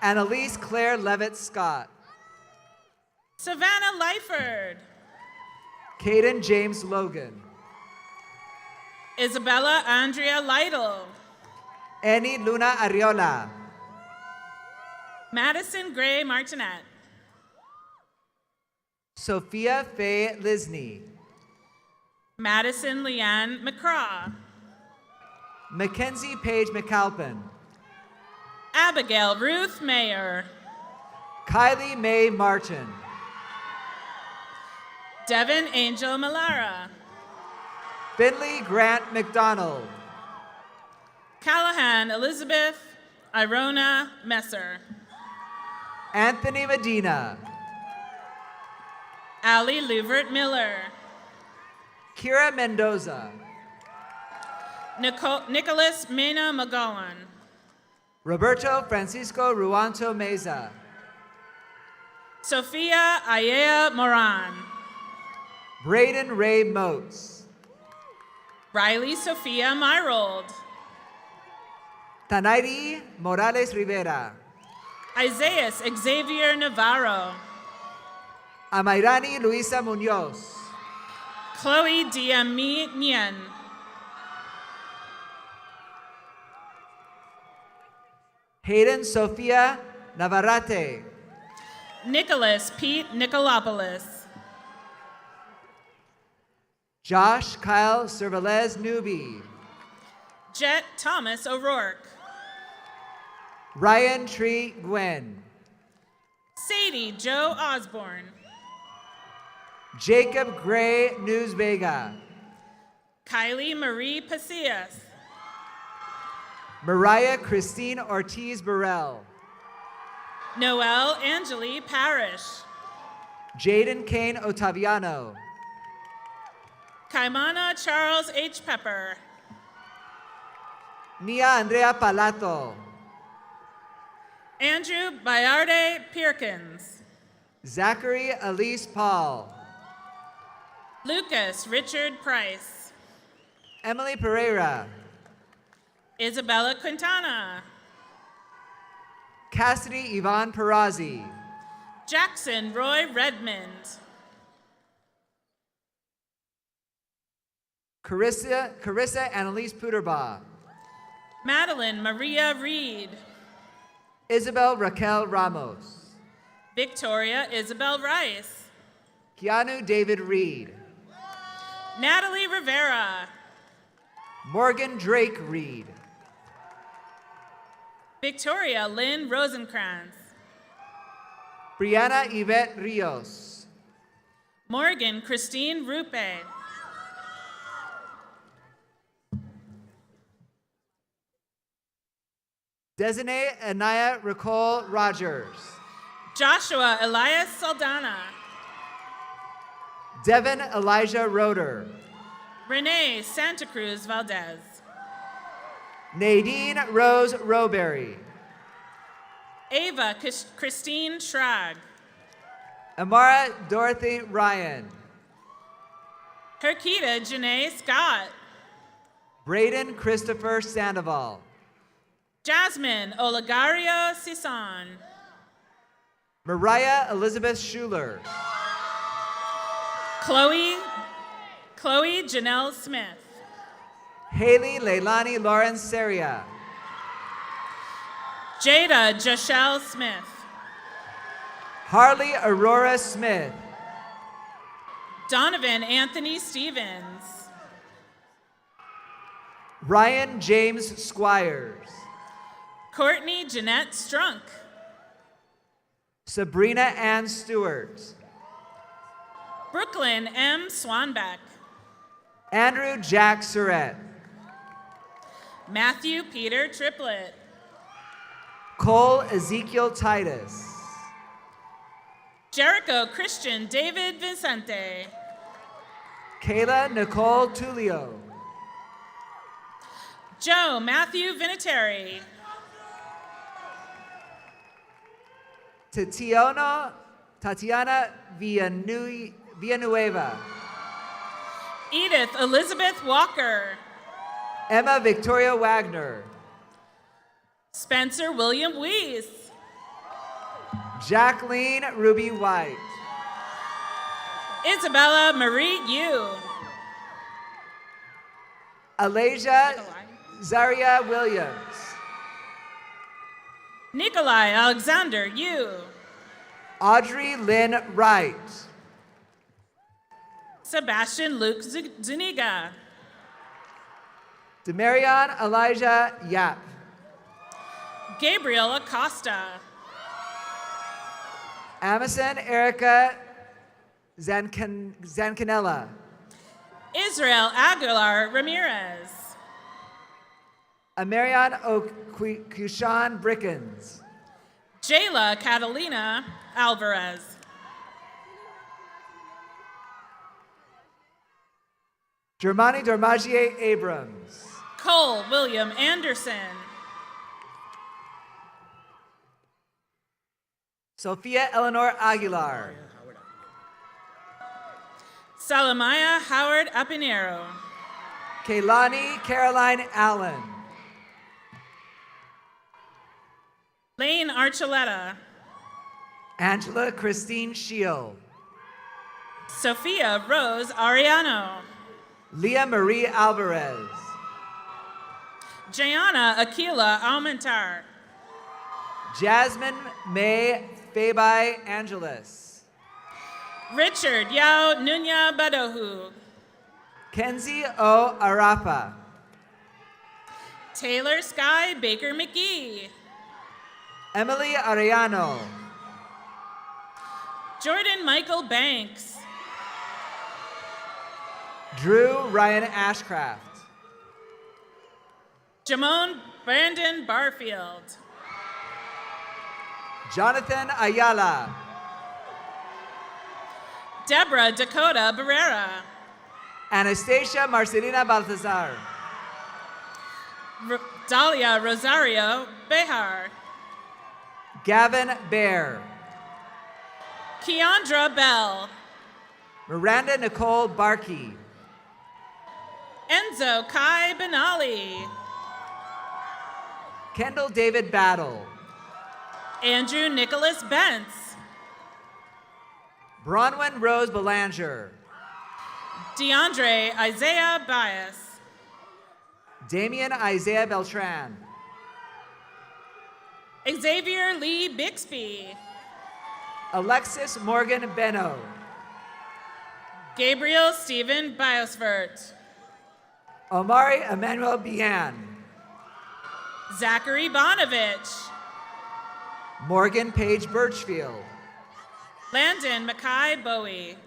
Speaker 12: Annalise Claire Levitt Scott.
Speaker 13: Savannah Lyford.
Speaker 12: Caden James Logan.
Speaker 13: Isabella Andrea Lytle.
Speaker 12: Annie Luna Ariola.
Speaker 13: Madison Gray Martinet.
Speaker 12: Sophia Faye Lisney.
Speaker 13: Madison Leanne McCraw.
Speaker 12: Mackenzie Page McAlpin.
Speaker 13: Abigail Ruth Mayer.
Speaker 12: Kylie Mae Martin.
Speaker 13: Devin Angel Malara.
Speaker 12: Finley Grant McDonald.
Speaker 13: Callahan Elizabeth Irona Messer.
Speaker 12: Anthony Medina.
Speaker 13: Ali Luvert Miller.
Speaker 12: Kira Mendoza.
Speaker 13: Nicholas Mena McGowan.
Speaker 12: Roberto Francisco Ruanto Meza.
Speaker 13: Sophia Ayea Moran.
Speaker 12: Braden Ray Moats.
Speaker 13: Riley Sophia Myrold.
Speaker 12: Tanairi Morales Rivera.
Speaker 13: Isaiah Xavier Navarro.
Speaker 12: Amairani Luisa Munoz.
Speaker 13: Chloe Diami Nien.
Speaker 12: Hayden Sophia Navarrete.
Speaker 13: Nicholas Pete Nicolopoulos.
Speaker 12: Josh Kyle Cervelez Newby.
Speaker 13: Jet Thomas O'Rourke.
Speaker 12: Ryan Tree Gwen.
Speaker 13: Sadie Joe Osborne.
Speaker 12: Jacob Gray News Vega.
Speaker 13: Kylie Marie Pasillas.
Speaker 12: Mariah Christine Ortiz Burrell.
Speaker 13: Noelle Angeli Parrish.
Speaker 12: Jaden Kane Otaviano.
Speaker 13: Kaimana Charles H. Pepper.
Speaker 12: Nia Andrea Palato.
Speaker 13: Andrew Bayarde Pierkins.
Speaker 12: Zachary Elise Paul.
Speaker 13: Lucas Richard Price.
Speaker 12: Emily Pereira.
Speaker 13: Isabella Quintana.
Speaker 12: Cassidy Yvonne Perazzi.
Speaker 13: Jackson Roy Redmond.
Speaker 12: Carissa Annalise Puderbaugh.
Speaker 13: Madeline Maria Reed.
Speaker 12: Isabel Raquel Ramos.
Speaker 13: Victoria Isabel Rice.
Speaker 12: Keanu David Reed.
Speaker 13: Natalie Rivera.
Speaker 12: Morgan Drake Reed.
Speaker 13: Victoria Lynn Rosenkrantz.
Speaker 12: Brianna Yvette Rios.
Speaker 13: Morgan Christine Rupe.
Speaker 12: Desiree Anaya Ricole Rogers.
Speaker 13: Joshua Elias Saldana.
Speaker 12: Devin Elijah Roeder.
Speaker 13: Renee Santa Cruz Valdez.
Speaker 12: Nadine Rose Roberry.
Speaker 13: Ava Christine Schrag.
Speaker 12: Amara Dorothy Ryan.
Speaker 13: Herkita Janae Scott.
Speaker 12: Braden Christopher Sandoval.
Speaker 13: Jasmine Olegario Sison.
Speaker 12: Mariah Elizabeth Schuler.
Speaker 13: Chloe Janelle Smith.
Speaker 12: Haley Leilani Lawrence Seria.
Speaker 13: Jada Joshelle Smith.
Speaker 12: Harley Aurora Smith.
Speaker 13: Donovan Anthony Stevens.
Speaker 12: Ryan James Squires.
Speaker 13: Courtney Jeanette Strunk.
Speaker 12: Sabrina Ann Stewart.
Speaker 13: Brooklyn M. Swanbeck.
Speaker 12: Andrew Jack Surratt.
Speaker 13: Matthew Peter Triplett.
Speaker 12: Cole Ezekiel Titus.
Speaker 13: Jericho Christian David Vincente.
Speaker 12: Kayla Nicole Tulio.
Speaker 13: Joe Matthew Vinatieri.
Speaker 12: Tatiana Villanueva.
Speaker 13: Edith Elizabeth Walker.
Speaker 12: Emma Victoria Wagner.
Speaker 13: Spencer William Weiss.
Speaker 12: Jacqueline Ruby White.
Speaker 13: Isabella Marie Yu.
Speaker 12: Alasia Zaria Williams.
Speaker 13: Nikolai Alexander Yu.
Speaker 12: Audrey Lynn Wright.
Speaker 13: Sebastian Luke Zuniga.
Speaker 12: Demarion Elijah Yap.
Speaker 13: Gabriel Acosta.
Speaker 12: Amazon Erica Zancanella.
Speaker 13: Israel Aguilar Ramirez.
Speaker 12: Amarion Okushan Brickens.
Speaker 13: Jayla Catalina Alvarez.
Speaker 12: Germani Dormagier Abrams.
Speaker 13: Cole William Anderson.
Speaker 12: Sophia Eleanor Aguilar.
Speaker 13: Salamaya Howard Apinero.
Speaker 12: Kaylani Caroline Allen.
Speaker 13: Lane Archuleta.
Speaker 12: Angela Christine Shield.
Speaker 13: Sophia Rose Ariano.
Speaker 12: Leah Marie Alvarez.
Speaker 13: Jayana Aquila Almentar.
Speaker 12: Jasmine May Fabi Angeles.
Speaker 13: Richard Yao Nunya Badohu.
Speaker 12: Kenzie O. Arapa.
Speaker 13: Taylor Sky Baker McGee.
Speaker 12: Emily Arellano.
Speaker 13: Jordan Michael Banks.
Speaker 12: Drew Ryan Ashcraft.
Speaker 13: Jamon Brandon Barfield.
Speaker 12: Jonathan Ayala.
Speaker 13: Deborah Dakota Barrera.
Speaker 12: Anastasia Marcelina Baltazar.
Speaker 13: Dalia Rosario Behar.
Speaker 12: Gavin Bear.
Speaker 13: Keandra Bell.
Speaker 12: Miranda Nicole Barkey.
Speaker 13: Enzo Kai Benali.
Speaker 12: Kendall David Battle.
Speaker 13: Andrew Nicholas Bentz.
Speaker 12: Bronwyn Rose Belanger.
Speaker 13: DeAndre Isaiah Bias.
Speaker 12: Damian Isaiah Beltran.
Speaker 13: Xavier Lee Bixby.
Speaker 12: Alexis Morgan Beno.
Speaker 13: Gabriel Stephen Biosfert.
Speaker 12: Omari Emmanuel Bian.
Speaker 13: Zachary Bonovich.
Speaker 12: Morgan Page Birchfield.
Speaker 13: Landon Mackay Bowie.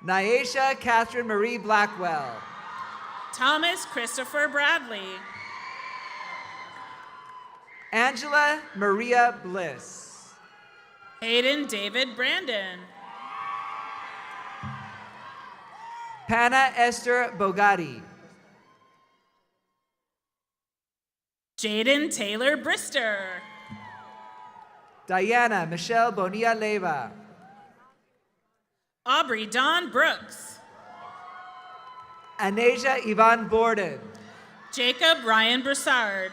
Speaker 12: Nyesha Catherine Marie Blackwell.
Speaker 13: Thomas Christopher Bradley.
Speaker 12: Angela Maria Bliss.
Speaker 13: Hayden David Brandon.
Speaker 12: Panna Esther Bogatti.
Speaker 13: Jaden Taylor Brister.
Speaker 12: Diana Michelle Bonilla Leyva.
Speaker 13: Aubrey Dawn Brooks.
Speaker 12: Anasia Yvonne Borden.
Speaker 13: Jacob Ryan Broussard.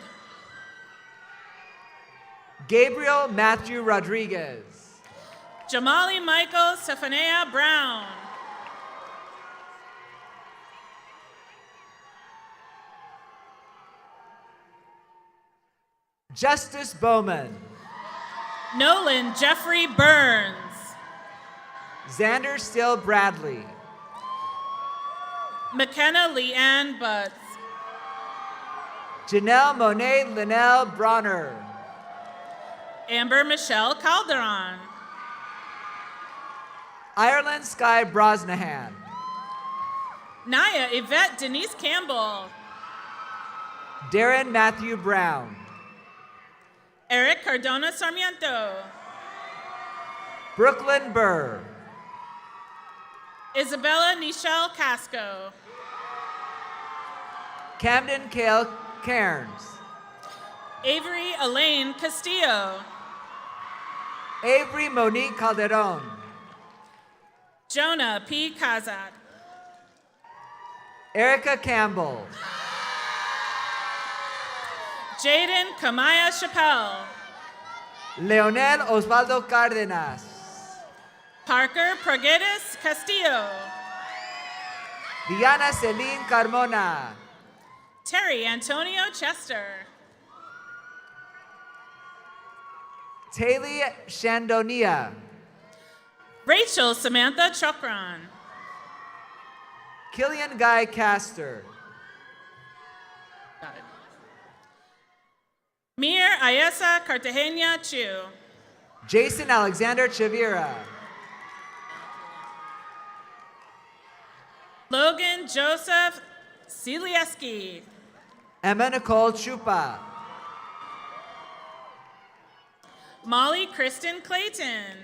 Speaker 12: Gabriel Matthew Rodriguez.
Speaker 13: Jamali Michael Stephania Brown.
Speaker 12: Justice Bowman.
Speaker 13: Nolan Jeffrey Burns.
Speaker 12: Xander Still Bradley.
Speaker 13: McKenna Leanne Butts.
Speaker 12: Janelle Monet Linnell Bronner.
Speaker 13: Amber Michelle Calderon.
Speaker 12: Ireland Sky Brosnahan.
Speaker 13: Naya Yvette Denise Campbell.
Speaker 12: Darren Matthew Brown.
Speaker 13: Eric Cardona Sarmiento.
Speaker 12: Brooklyn Burr.
Speaker 13: Isabella Nichelle Casco.
Speaker 12: Camden Kale Cairns.
Speaker 13: Avery Elaine Castillo.
Speaker 12: Avery Monique Calderon.
Speaker 13: Jonah P. Kazat.
Speaker 12: Erica Campbell.
Speaker 13: Jaden Kamaya Chappelle.
Speaker 12: Leonel Osvaldo Cárdenas.
Speaker 13: Parker Proguedes Castillo.
Speaker 12: Diana Celine Carmona.
Speaker 13: Terry Antonio Chester.
Speaker 12: Taylor Shandonia.
Speaker 13: Rachel Samantha Chokran.
Speaker 12: Killian Guy Castor.
Speaker 13: Got it. Mir Ayesa Cartagena Chu.
Speaker 12: Jason Alexander Chavira.
Speaker 13: Logan Joseph Silieski.
Speaker 12: Emma Nicole Chupa.
Speaker 13: Molly Kristen Clayton.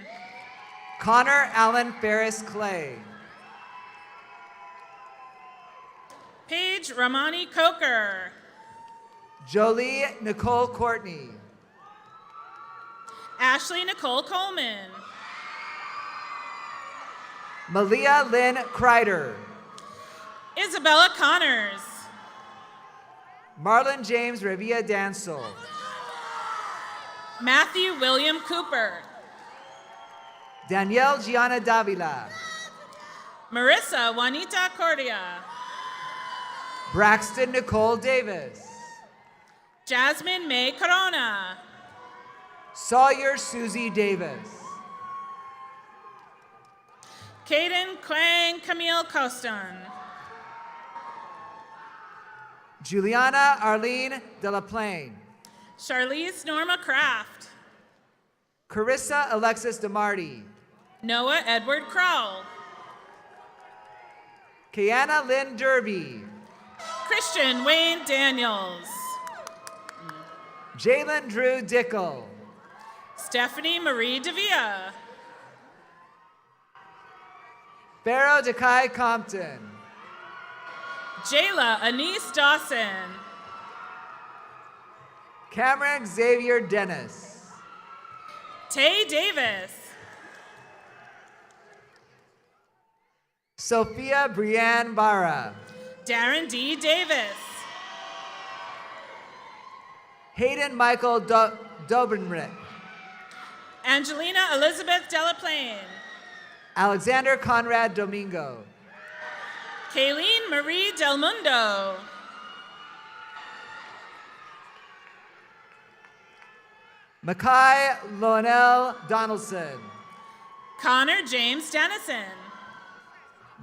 Speaker 12: Connor Allen Ferris Clay.
Speaker 13: Paige Ramani Coker.
Speaker 12: Jolie Nicole Courtney.
Speaker 13: Ashley Nicole Coleman.
Speaker 12: Malia Lynn Kreider.
Speaker 13: Isabella Connors.
Speaker 12: Marlon James Revilla Dansel.
Speaker 13: Matthew William Cooper.
Speaker 12: Danielle Gianna Davila.
Speaker 13: Marissa Juanita Cordia.
Speaker 12: Braxton Nicole Davis.
Speaker 13: Jasmine May Corona.
Speaker 12: Sawyer Susie Davis.
Speaker 13: Caden Quang Camille Coston.
Speaker 12: Juliana Arlene De La Plaine.
Speaker 13: Charlize Norma Kraft.
Speaker 12: Carissa Alexis DeMarty.
Speaker 13: Noah Edward Crowell.
Speaker 12: Kiana Lynn Derby.
Speaker 13: Christian Wayne Daniels.
Speaker 12: Jalen Drew Dickel.
Speaker 13: Stephanie Marie Devia.
Speaker 12: Pharaoh Dekai Compton.
Speaker 13: Jayla Anise Dawson.
Speaker 12: Cameron Xavier Dennis.
Speaker 13: Tay Davis.
Speaker 12: Sophia Brianne Barra.
Speaker 13: Darren D. Davis.
Speaker 12: Hayden Michael Dobrinrick.
Speaker 13: Angelina Elizabeth Delaplane.
Speaker 12: Alexander Conrad Domingo.
Speaker 13: Kayleen Marie Del Mundo.
Speaker 12: Makai Lonel Donaldson.
Speaker 13: Connor James Dennison.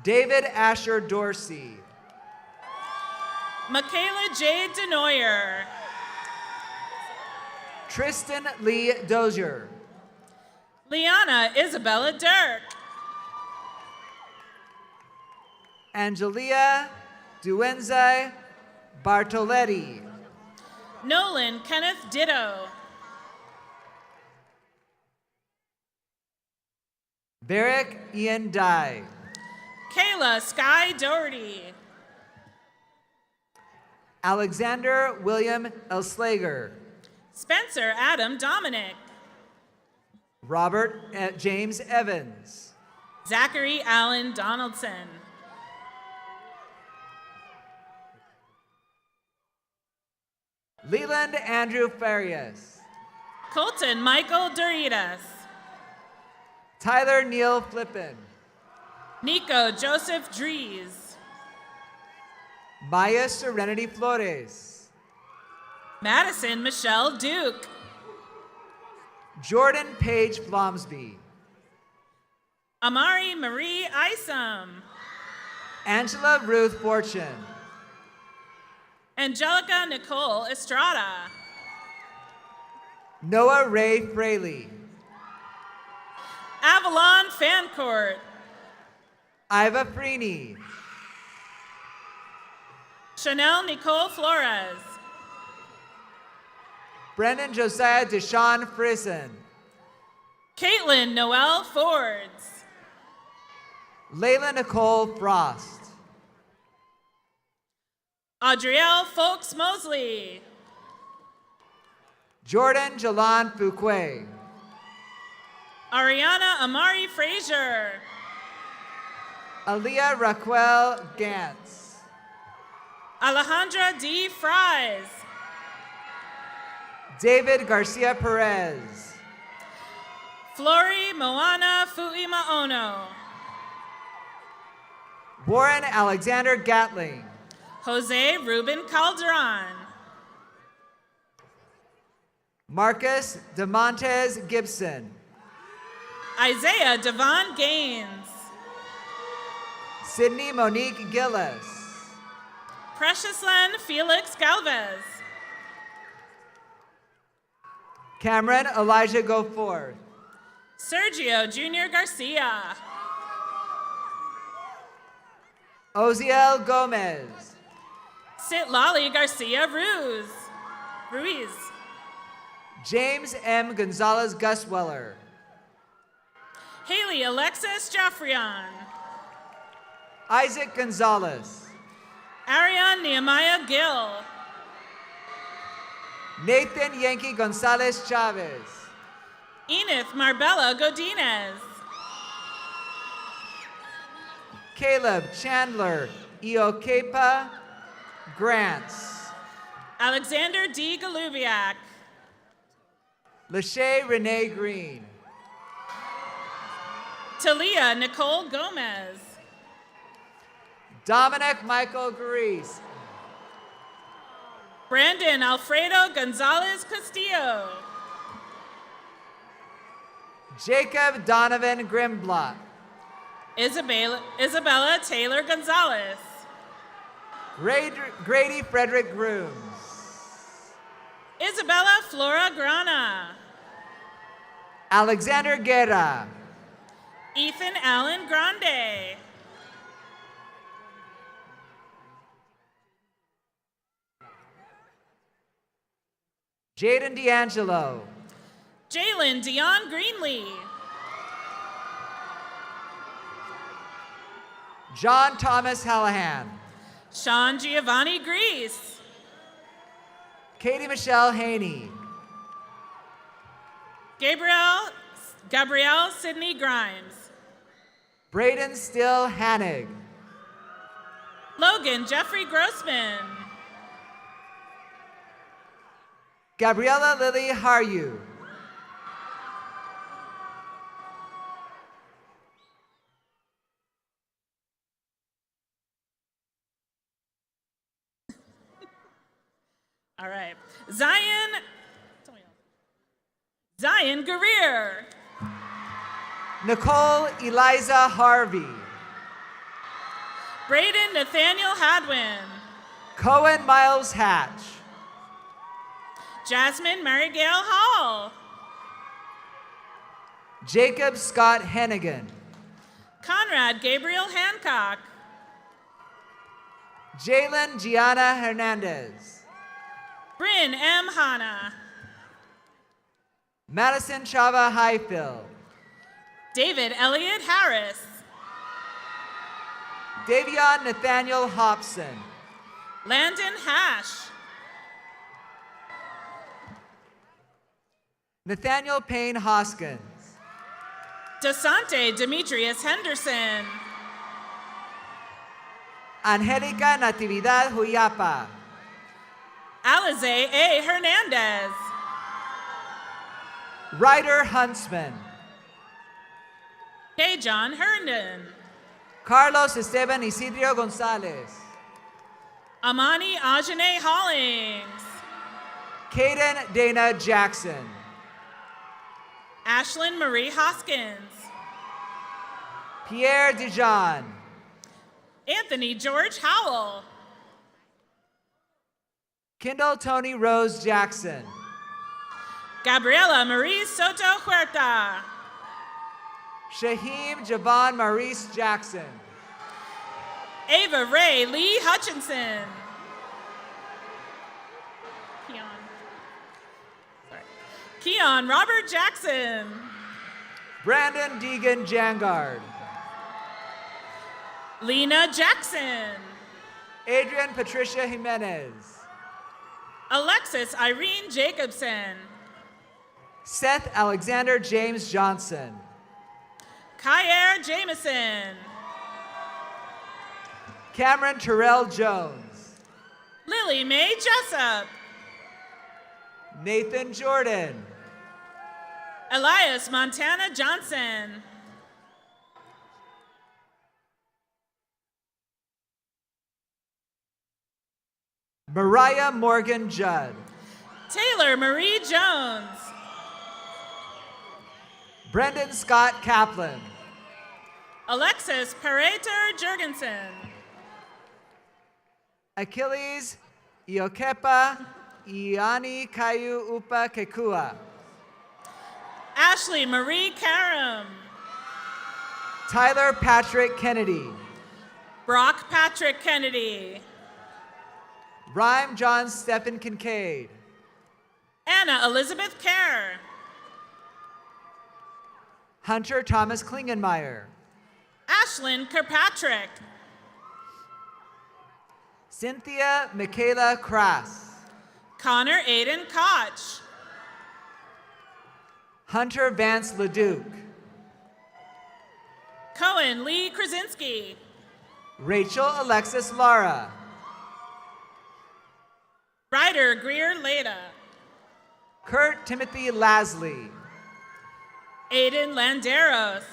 Speaker 12: David Asher Dorsey.
Speaker 13: Michaela J. Denoyer.
Speaker 12: Tristan Lee Dozier.
Speaker 13: Liana Isabella Dirk.
Speaker 12: Angelia Duenze Bartoletti.
Speaker 13: Nolan Kenneth Ditto.
Speaker 12: Varric Ian Dye.
Speaker 13: Kayla Sky Doherty.
Speaker 12: Alexander William Elslager.
Speaker 13: Spencer Adam Dominic.
Speaker 12: Robert James Evans.
Speaker 13: Zachary Allen Donaldson.
Speaker 12: Leland Andrew Farias.
Speaker 13: Colton Michael Doritas.
Speaker 12: Tyler Neal Flippin.
Speaker 13: Nico Joseph Dries.
Speaker 12: Maya Serenity Flores.
Speaker 13: Madison Michelle Duke.
Speaker 12: Jordan Page Flomsby.
Speaker 13: Amari Marie Isom.
Speaker 12: Angela Ruth Fortune.
Speaker 13: Angelica Nicole Estrada.
Speaker 12: Noah Ray Fraley.
Speaker 13: Avalon Fancourt.
Speaker 12: Iva Freeney.
Speaker 13: Chanel Nicole Flores.
Speaker 12: Brendan Josiah Deshawn Frison.
Speaker 13: Caitlin Noel Fords.
Speaker 12: Layla Nicole Frost.
Speaker 13: Adrielle Folks Mosley.
Speaker 12: Jordan Jalan Fuquay.
Speaker 13: Ariana Amari Frazier.
Speaker 12: Aaliyah Raquel Gantz.
Speaker 13: Alejandra D. Fries.
Speaker 12: David Garcia Perez.
Speaker 13: Flori Moana Fuima Ono.
Speaker 12: Warren Alexander Gatling.
Speaker 13: Jose Ruben Calderon.
Speaker 12: Marcus DeMontes Gibson.
Speaker 13: Isaiah Devon Gaines.
Speaker 12: Sydney Monique Gillis.
Speaker 13: Preciouslen Felix Galvez.
Speaker 12: Cameron Elijah Goforth.
Speaker 13: Sergio Junior Garcia.
Speaker 12: Oziel Gomez.
Speaker 13: Citlali Garcia Ruiz.
Speaker 12: James M. Gonzalez Gusweller.
Speaker 13: Haley Alexis Jaffrion.
Speaker 12: Isaac Gonzalez.
Speaker 13: Ariane Nehemiah Gill.
Speaker 12: Nathan Yankee Gonzalez Chavez.
Speaker 13: Enith Marbella Godinez.
Speaker 12: Caleb Chandler Iokepa Grants.
Speaker 13: Alexander D. Galubiak.
Speaker 12: Lachey Renee Green.
Speaker 13: Talia Nicole Gomez.
Speaker 12: Dominic Michael Garise.
Speaker 13: Brandon Alfredo Gonzalez Castillo.
Speaker 12: Jacob Donovan Grimblot.
Speaker 13: Isabella Taylor Gonzalez.
Speaker 12: Grady Frederick Grooms.
Speaker 13: Isabella Flora Grana.
Speaker 12: Alexander Guerra.
Speaker 13: Ethan Allen Grande.
Speaker 12: Jaden D'Angelo.
Speaker 13: Jalen Dion Greenlee.
Speaker 12: John Thomas Hallahan.
Speaker 13: Sean Giovanni Grease.
Speaker 12: Katie Michelle Haney.
Speaker 13: Gabrielle Sidney Grimes.
Speaker 12: Braden Still Hannig.
Speaker 13: Logan Jeffrey Grossman.
Speaker 12: Gabriella Lily Haryu.
Speaker 13: All right. Zion Guerrier.
Speaker 12: Nicole Eliza Harvey.
Speaker 13: Braden Nathaniel Hadwin.
Speaker 12: Cohen Miles Hatch.
Speaker 13: Jasmine Marygale Hall.
Speaker 12: Jacob Scott Hennigan.
Speaker 13: Conrad Gabriel Hancock.
Speaker 12: Jalen Gianna Hernandez.
Speaker 13: Bryn M. Hanna.
Speaker 12: Madison Chava Highfill.
Speaker 13: David Elliott Harris.
Speaker 12: Davion Nathaniel Hobson.
Speaker 13: Landon Hash.
Speaker 12: Nathaniel Payne Hoskins.
Speaker 13: Dasante Demetrius Henderson.
Speaker 12: Angelica Natividad Huyapa.
Speaker 13: Alize A. Hernandez.
Speaker 12: Ryder Huntsman.
Speaker 13: K. John Herndon.
Speaker 12: Carlos Esteban Isidro Gonzalez.
Speaker 13: Amani Ajane Hollings.
Speaker 12: Caden Dana Jackson.
Speaker 13: Ashlyn Marie Hoskins.
Speaker 12: Pierre Dijon.
Speaker 13: Anthony George Howell.
Speaker 12: Kendall Tony Rose Jackson.
Speaker 13: Gabriela Marie Soto Huerta.
Speaker 12: Shaheem Javon Maurice Jackson.
Speaker 13: Ava Ray Lee Hutchinson. Keon Robert Jackson.
Speaker 12: Brandon Deegan Jangard.
Speaker 13: Lena Jackson.
Speaker 12: Adrian Patricia Jimenez.
Speaker 13: Alexis Irene Jacobson.
Speaker 12: Seth Alexander James Johnson.
Speaker 13: Kyer Jameson.
Speaker 12: Cameron Terrell Jones.
Speaker 13: Lily Mae Jessup.
Speaker 12: Nathan Jordan.
Speaker 13: Elias Montana Johnson.
Speaker 12: Mariah Morgan Judd.
Speaker 13: Taylor Marie Jones.
Speaker 12: Brendan Scott Kaplan.
Speaker 13: Alexis Pereter Jurgensen.
Speaker 12: Achilles Iokepa Iani Kayu Upa Kekua.
Speaker 13: Ashley Marie Karam.
Speaker 12: Tyler Patrick Kennedy.
Speaker 13: Brock Patrick Kennedy.
Speaker 12: Rhyme John Stephen Kincaid.
Speaker 13: Anna Elizabeth Kerr.
Speaker 12: Hunter Thomas Klingenmeyer.
Speaker 13: Ashlyn Kirkpatrick.
Speaker 12: Cynthia Michaela Krass.
Speaker 13: Connor Aiden Koch.
Speaker 12: Hunter Vance Leduc.
Speaker 13: Cohen Lee Krasinski.
Speaker 12: Rachel Alexis Lara.
Speaker 13: Ryder Greer Leda.
Speaker 12: Kurt Timothy Lasley.
Speaker 13: Aiden Landeros.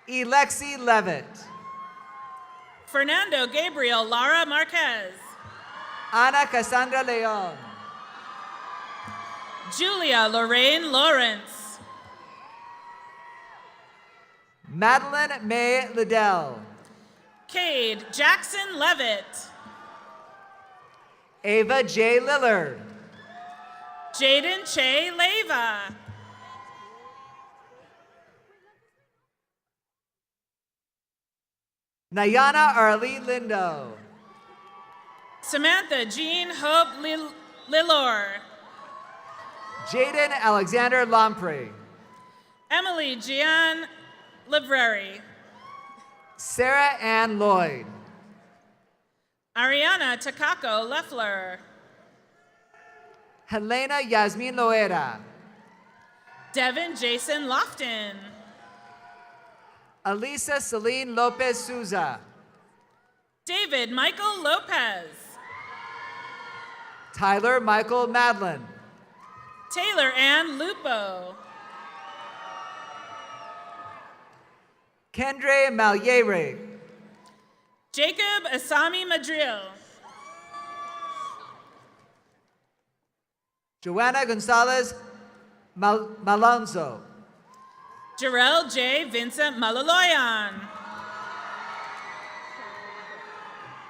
Speaker 12: Alexi Levitt.
Speaker 13: Fernando Gabriel Lara Marquez.
Speaker 12: Ana Cassandra Leon.
Speaker 13: Julia Lorraine Lawrence.
Speaker 12: Madeline May Liddell.
Speaker 13: Cade Jackson Levitt.
Speaker 12: Ava J. Lillard.
Speaker 13: Jaden Che Leva.
Speaker 12: Nayana Arlie Lindo.
Speaker 13: Samantha Jean Hope Lillor.
Speaker 12: Jaden Alexander Lamprey.
Speaker 13: Emily Gian Library.
Speaker 12: Sarah Ann Lloyd.
Speaker 13: Ariana Takako Leffler.
Speaker 12: Helena Yasmin Loera.
Speaker 13: Devin Jason Lofton.
Speaker 12: Alisa Celine Lopez Souza.
Speaker 13: David Michael Lopez.
Speaker 12: Tyler Michael Madlin.
Speaker 13: Taylor Ann Lupo.
Speaker 12: Kendre Malyere.
Speaker 13: Jacob Asami Madril.
Speaker 12: Joanna Gonzalez Malonzo.
Speaker 13: Jarrell J. Vincent Malaloyan.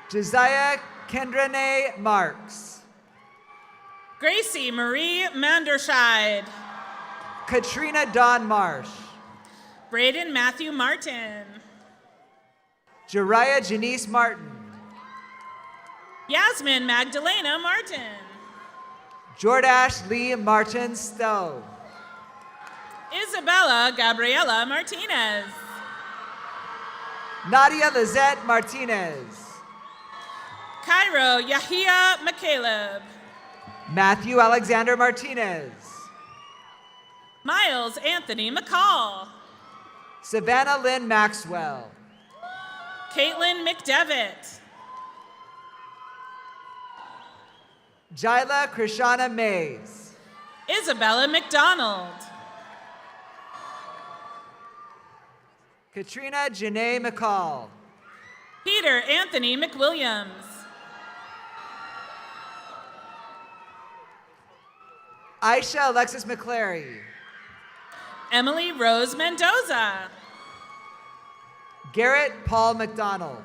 Speaker 12: Josiah Kendrane Marks.
Speaker 13: Gracie Marie Manderscheid.
Speaker 12: Katrina Dawn Marsh.
Speaker 13: Braden Matthew Martin.
Speaker 12: Jariah Janice Martin.
Speaker 13: Yasmin Magdalena Martin.
Speaker 12: Jordash Lee Martin Stowe.
Speaker 13: Isabella Gabriela Martinez.
Speaker 12: Nadia Lizette Martinez.
Speaker 13: Cairo Yahia McCaleb.
Speaker 12: Matthew Alexander Martinez.
Speaker 13: Miles Anthony McCall.
Speaker 12: Savannah Lynn Maxwell.
Speaker 13: Caitlin McDevitt.
Speaker 12: Jyla Krishana Mays.
Speaker 13: Isabella McDonald.
Speaker 12: Katrina Janae McCall.
Speaker 13: Peter Anthony McWilliams.
Speaker 12: Aisha Alexis McClary.
Speaker 13: Emily Rose Mendoza.
Speaker 12: Garrett Paul McDonald.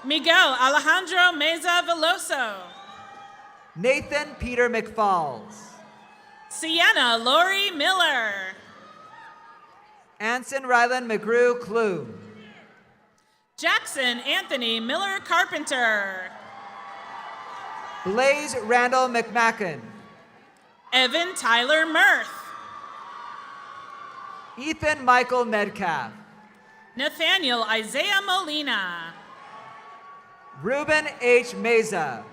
Speaker 13: Miguel Alejandro Meza Veloso.
Speaker 12: Nathan Peter McFalls.
Speaker 13: Sienna Lori Miller.
Speaker 12: Anson Ryland McGrew Klume.
Speaker 13: Jackson Anthony Miller Carpenter.
Speaker 12: Blaze Randall McMacken.
Speaker 13: Evan Tyler Mirth.
Speaker 12: Ethan Michael Medcalf.
Speaker 13: Nathaniel Isaiah Molina.
Speaker 12: Ruben H. Meza.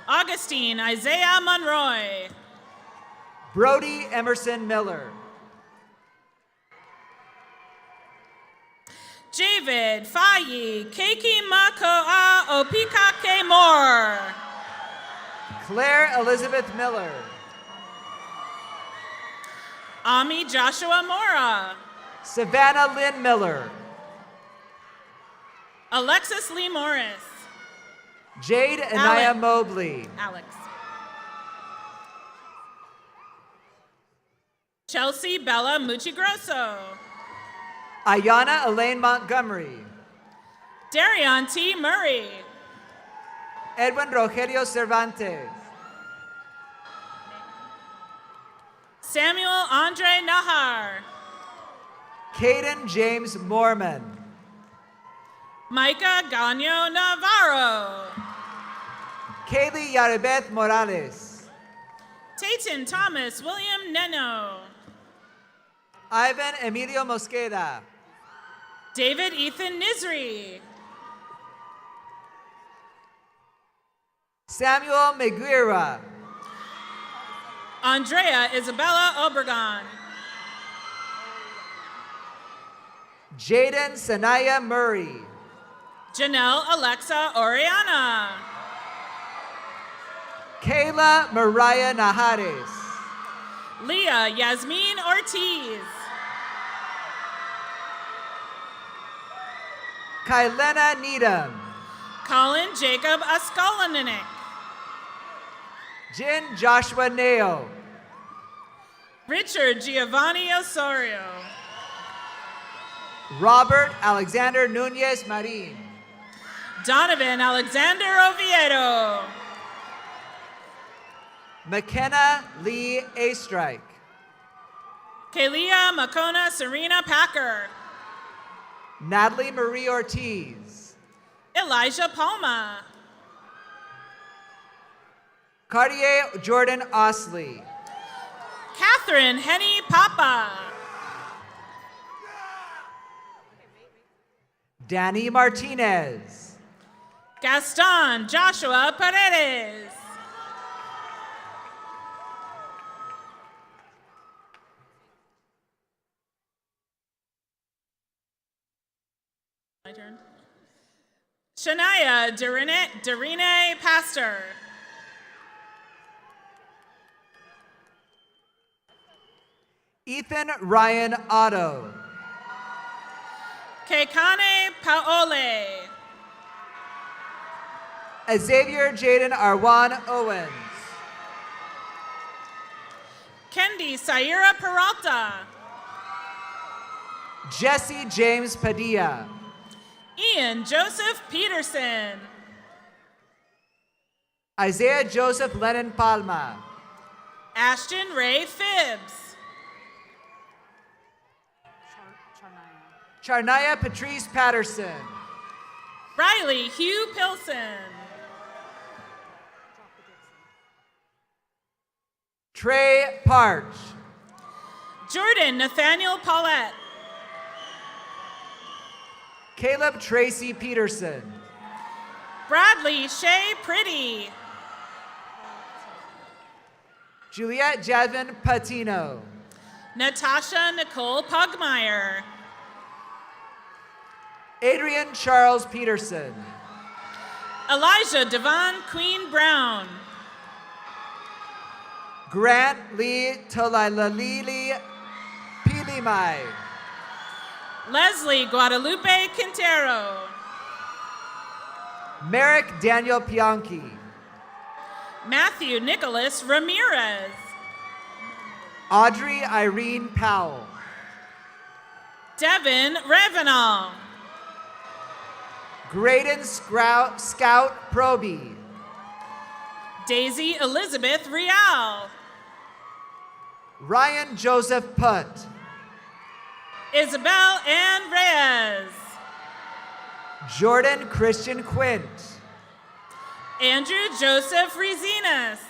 Speaker 13: Augustine Isaiah Monroy.
Speaker 12: Brody Emerson Miller.
Speaker 13: Javid Fayi Keiki Makoa Opikake Moore.
Speaker 12: Claire Elizabeth Miller.
Speaker 13: Ami Joshua Mora.
Speaker 12: Savannah Lynn Miller.
Speaker 13: Alexis Lee Morris.
Speaker 12: Jade Anaya Mobley.
Speaker 13: Alex. Chelsea Bella Muchigrosso.
Speaker 12: Ayana Elaine Montgomery.
Speaker 13: Darion T. Murray.
Speaker 12: Edwin Rogelio Cervantes.
Speaker 13: Samuel Andre Nahar.
Speaker 12: Caden James Mormon.
Speaker 13: Micah Gano Navarro.
Speaker 12: Kaylee Yaribeth Morales.
Speaker 13: Tayton Thomas William Neno.
Speaker 12: Ivan Emilio Mosqueda.
Speaker 13: David Ethan Nizri.
Speaker 12: Samuel Meguira.
Speaker 13: Andrea Isabella Obregon.
Speaker 12: Jaden Sanaya Murray.
Speaker 13: Janelle Alexa Oriana.
Speaker 12: Kayla Mariah Najares.
Speaker 13: Leah Yasmin Ortiz.
Speaker 12: Kylena Needham.
Speaker 13: Colin Jacob Askolaninik.
Speaker 12: Jin Joshua Neo.
Speaker 13: Richard Giovanni Osorio.
Speaker 12: Robert Alexander Nunez Marin.
Speaker 13: Donovan Alexander Oviedo.
Speaker 12: McKenna Lee Astrike.
Speaker 13: Kalia Makona Serena Packer.
Speaker 12: Natalie Marie Ortiz.
Speaker 13: Elijah Palma.
Speaker 12: Cartier Jordan Osley.
Speaker 13: Catherine Henny Papa.
Speaker 12: Danny Martinez.
Speaker 13: Gaston Joshua Paredes. My turn. Shania Darine Pastor.
Speaker 12: Ethan Ryan Otto.
Speaker 13: Kekane Paole.
Speaker 12: Xavier Jaden Arwan Owens.
Speaker 13: Kendi Saira Peralta.
Speaker 12: Jesse James Padilla.
Speaker 13: Ian Joseph Peterson.
Speaker 12: Isaiah Joseph Lennon Palma.
Speaker 13: Ashton Ray Phibbs.
Speaker 12: Charnaya Patrice Patterson.
Speaker 13: Riley Hugh Pilson.
Speaker 12: Trey Parch.
Speaker 13: Jordan Nathaniel Paulette.
Speaker 12: Caleb Tracy Peterson.
Speaker 13: Bradley Shea Pretty.
Speaker 12: Juliet Jasmine Patino.
Speaker 13: Natasha Nicole Pugmire.
Speaker 12: Adrian Charles Peterson.
Speaker 13: Elijah Devon Queen Brown.
Speaker 12: Grant Lee Tolailalili Pilimai.
Speaker 13: Leslie Guadalupe Quintero.
Speaker 12: Merrick Daniel Pianchi.
Speaker 13: Matthew Nicholas Ramirez.
Speaker 12: Audrey Irene Powell.
Speaker 13: Devin Ravenall.
Speaker 12: Graydon Scout Proby.
Speaker 13: Daisy Elizabeth Rial.
Speaker 12: Ryan Joseph Putt.
Speaker 13: Isabel Ann Reyes.
Speaker 12: Jordan Christian Quint.
Speaker 13: Andrew Joseph Resinas.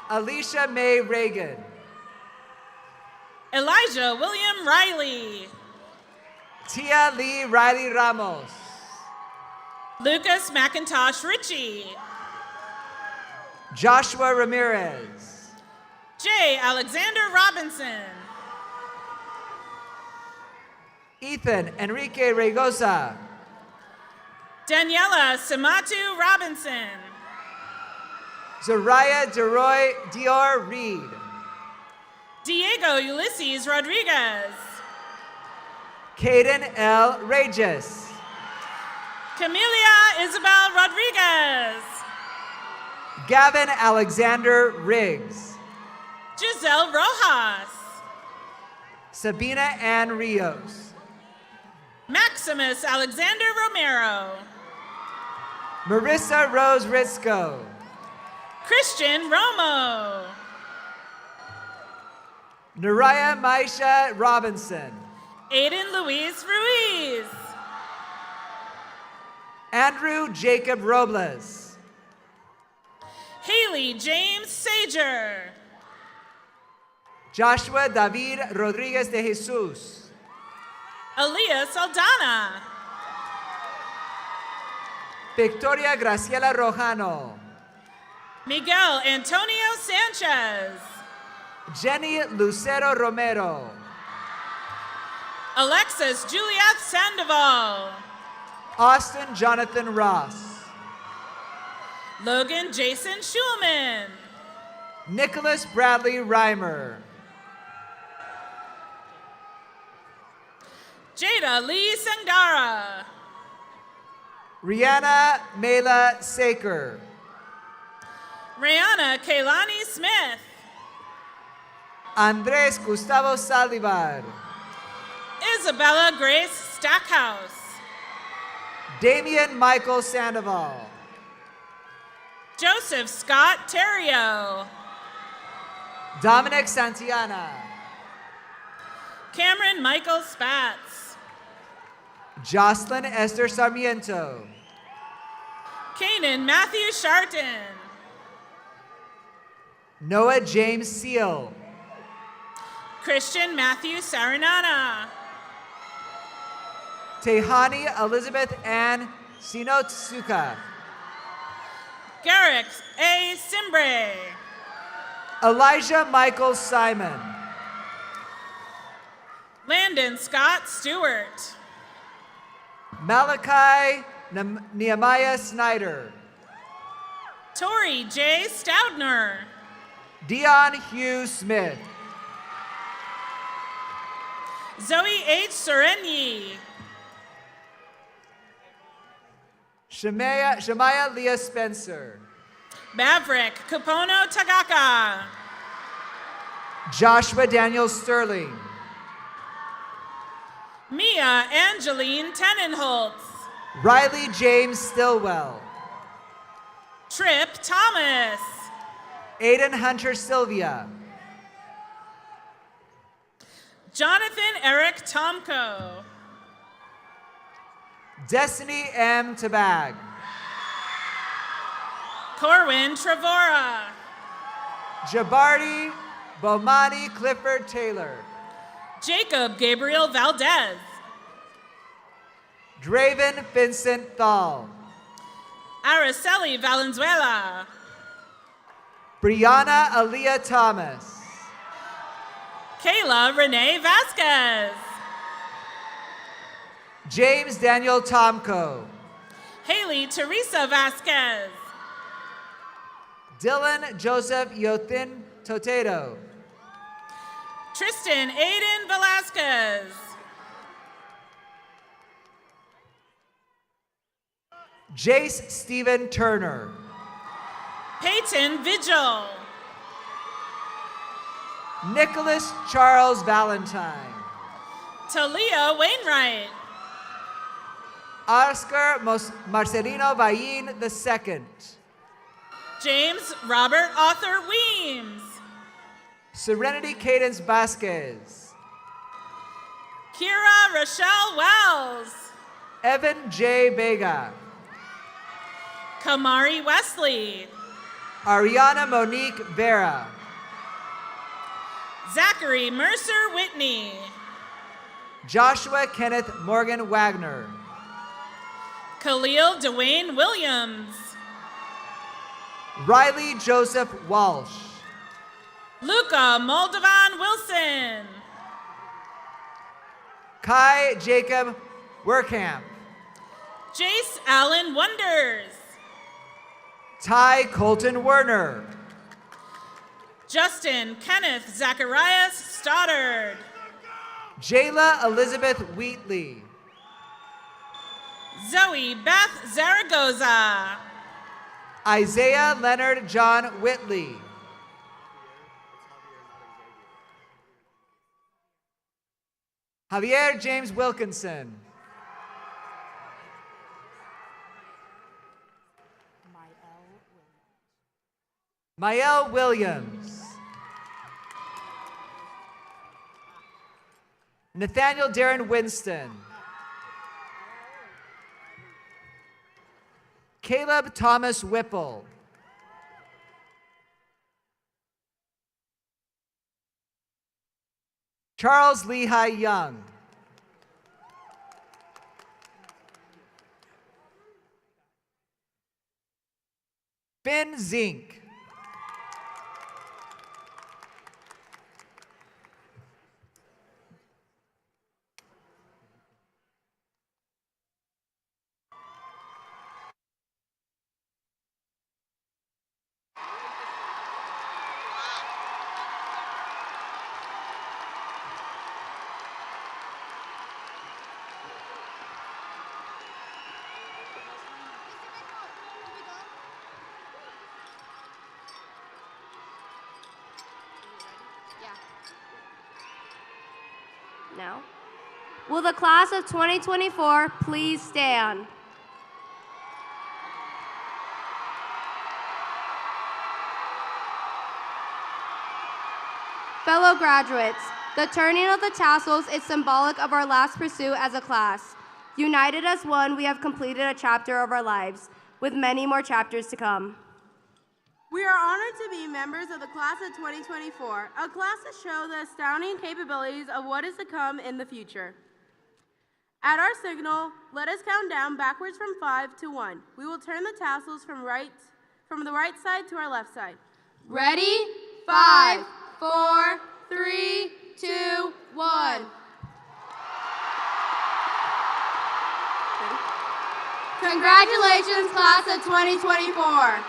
Speaker 12: Alicia Mae Reagan.
Speaker 13: Elijah William Riley.
Speaker 12: Tia Lee Riley Ramos.
Speaker 13: Lucas McIntosh Ritchie.
Speaker 12: Joshua Ramirez.
Speaker 13: J. Alexander Robinson.
Speaker 12: Ethan Enrique Regosa.
Speaker 13: Daniela Samatu Robinson.
Speaker 12: Zariah DeRoy Dior Reed.
Speaker 13: Diego Ulysses Rodriguez.
Speaker 12: Caden L. Regis.
Speaker 13: Camelia Isabel Rodriguez.
Speaker 12: Gavin Alexander Riggs.
Speaker 13: Giselle Rojas.
Speaker 12: Sabina Ann Rios.
Speaker 13: Maximus Alexander Romero.
Speaker 12: Marissa Rose Ritzko.
Speaker 13: Christian Romo.
Speaker 12: Naraya Maisha Robinson.
Speaker 13: Aiden Luis Ruiz.
Speaker 12: Andrew Jacob Robles.
Speaker 13: Haley James Sager.
Speaker 12: Joshua David Rodriguez de Jesus.
Speaker 13: Aaliyah Saldana.
Speaker 12: Victoria Graciela Rojano.
Speaker 13: Miguel Antonio Sanchez.
Speaker 12: Jenny Lucero Romero.
Speaker 13: Alexis Juliet Sandoval.
Speaker 12: Austin Jonathan Ross.
Speaker 13: Logan Jason Schulman.
Speaker 12: Nicholas Bradley Reimer.
Speaker 13: Jada Lee Sangdara.
Speaker 12: Rihanna Mela Saker.
Speaker 13: Rihanna Kaylani Smith.
Speaker 12: Andres Gustavo Saldivar.
Speaker 13: Isabella Grace Stackhouse.
Speaker 12: Damian Michael Sandoval.
Speaker 13: Joseph Scott Terrio.
Speaker 12: Dominic Santiana.
Speaker 13: Cameron Michael Spatz.
Speaker 12: Jocelyn Esther Sarmiento.
Speaker 13: Kanan Matthew Sharton.
Speaker 12: Noah James Seal.
Speaker 13: Christian Matthew Saranana.
Speaker 12: Tehani Elizabeth Ann Sinotsuka.
Speaker 13: Garrick A. Simbre.
Speaker 12: Elijah Michael Simon.
Speaker 13: Landon Scott Stewart.
Speaker 12: Malachi Nehemiah Snyder.
Speaker 13: Tori J. Stoudner.
Speaker 12: Dion Hugh Smith.
Speaker 13: Zoe H. Serenyi.
Speaker 12: Shemaya Leah Spencer.
Speaker 13: Maverick Kapono Tagaka.
Speaker 12: Joshua Daniel Sterling.
Speaker 13: Mia Angeline Tenenholtz.
Speaker 12: Riley James Stillwell.
Speaker 13: Trip Thomas.
Speaker 12: Aiden Hunter Sylvia.
Speaker 13: Jonathan Eric Tomko.
Speaker 12: Destiny M. Tabag.
Speaker 13: Corwin Trevora.
Speaker 12: Jabardi Bomani Clifford Taylor.
Speaker 13: Jacob Gabriel Valdez.
Speaker 12: Draven Vincent Thal.
Speaker 13: Araceli Valenzuela.
Speaker 12: Brianna Aaliyah Thomas.
Speaker 13: Kayla Renee Vasquez.
Speaker 12: James Daniel Tomko.
Speaker 13: Haley Teresa Vasquez.
Speaker 12: Dylan Joseph Yothin Totedo.
Speaker 13: Tristan Aiden Velasquez.
Speaker 12: Jace Stephen Turner.
Speaker 13: Peyton Vigil.
Speaker 12: Nicholas Charles Valentine.
Speaker 13: Talia Wainwright.
Speaker 12: Oscar Marcelino Vayin II.
Speaker 13: James Robert Arthur Weems.
Speaker 12: Serenity Cadence Vasquez.
Speaker 13: Kira Rochelle Wells.
Speaker 12: Evan J. Vega.
Speaker 13: Kamari Wesley.
Speaker 12: Ariana Monique Vera.
Speaker 13: Zachary Mercer Whitney.
Speaker 12: Joshua Kenneth Morgan Wagner.
Speaker 13: Khalil Dwayne Williams.
Speaker 12: Riley Joseph Walsh.
Speaker 13: Luca Moldovan Wilson.
Speaker 12: Kai Jacob Werkamp.
Speaker 13: Jace Allen Wonders.
Speaker 12: Ty Colton Werner.
Speaker 13: Justin Kenneth Zacharias Stoddard.
Speaker 12: Jayla Elizabeth Wheatley.
Speaker 13: Zoe Beth Zaragoza.
Speaker 12: Isaiah Leonard John Whitley. Javier James Wilkinson. Mael Williams. Nathaniel Darren Winston. Caleb Thomas Whipple. Charles Lehigh Young. Finn Zink.
Speaker 5: Now, will the class of 2024 please stand? Fellow graduates, the turning of the tassels is symbolic of our last pursuit as a class. United as one, we have completed a chapter of our lives, with many more chapters to come.
Speaker 14: We are honored to be members of the class of 2024, a class that shows the astounding capabilities of what is to come in the future. At our signal, let us count down backwards from 5 to 1. We will turn the tassels from the right side to our left side.
Speaker 5: Ready? 5, 4, 3, 2, 1. Congratulations, class of 2024.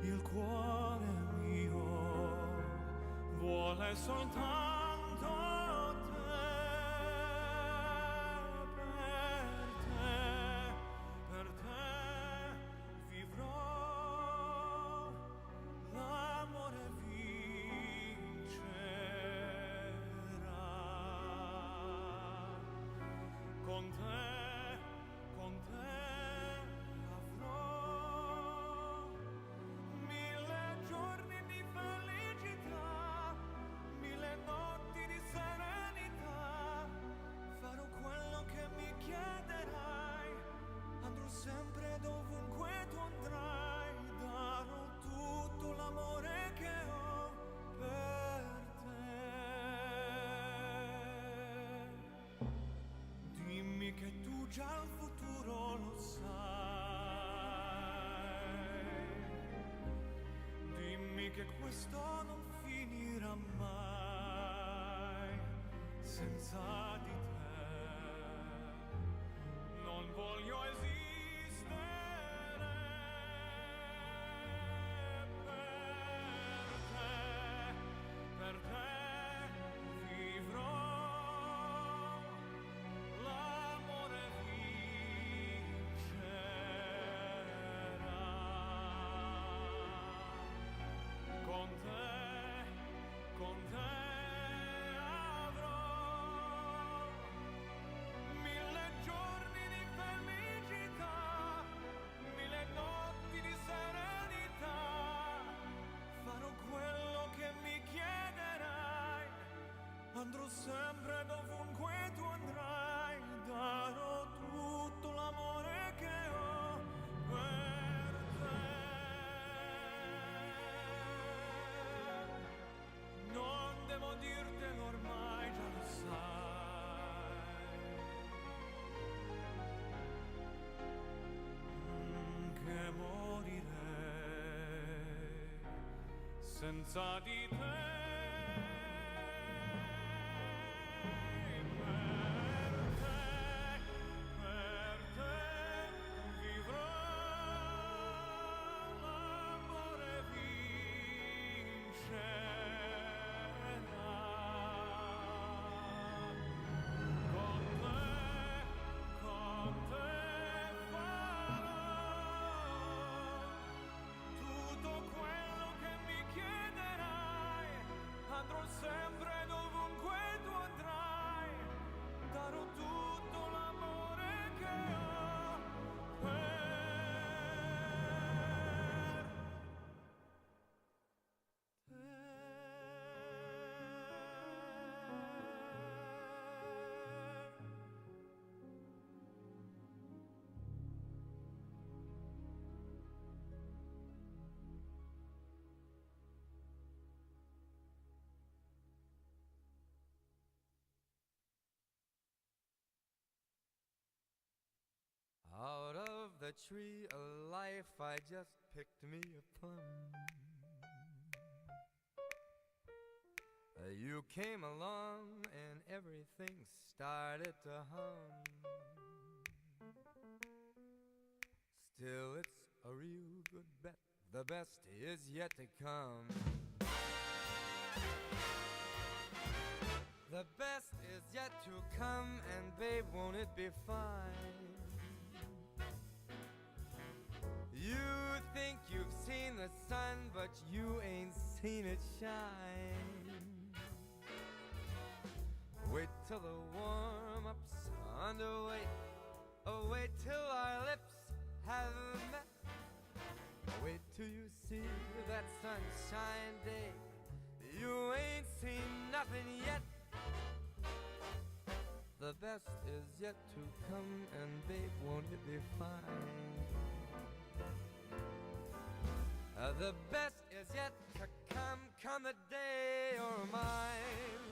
Speaker 9: il cuore mio vuole soltanto te, per te vivrò, l'amore vincerà. Con te avrò 1000 giorni di felicità, 1000 notti di serenità. Farò quello che mi chiederai, andrò sempre dovunque tu andrai, darò tutto l'amore che ho per te. Dimmi che tu già il futuro lo sai, dimmi che questo non finirà mai senza di te. Non voglio esistere per te vivrò, l'amore vincerà. Con te avrò 1000 giorni di felicità, 1000 notti di serenità. Farò quello che mi chiederai, andrò sempre dovunque tu andrai, darò tutto l'amore che ho per te. Non devo dirtelo ormai, già lo sai, che morirei senza di te. Per te vivrò, l'amore vincerà. Con te farò tutto quello che mi chiederai, andrò sempre dovunque tu andrai, darò tutto l'amore che ho per
Speaker 15: Out of the tree of life I just picked me a plum. You came along and everything started to hum. Still it's a real good bet, the best is yet to come. The best is yet to come, and babe, won't it be fine? You think you've seen the sun, but you ain't seen it shine. Wait till the warm-up's underway. Oh, wait till our lips have met. Wait till you see that sunshine day. You ain't seen nothing yet. The best is yet to come, and babe, won't it be fine? The best is yet to come, come the day you're mine.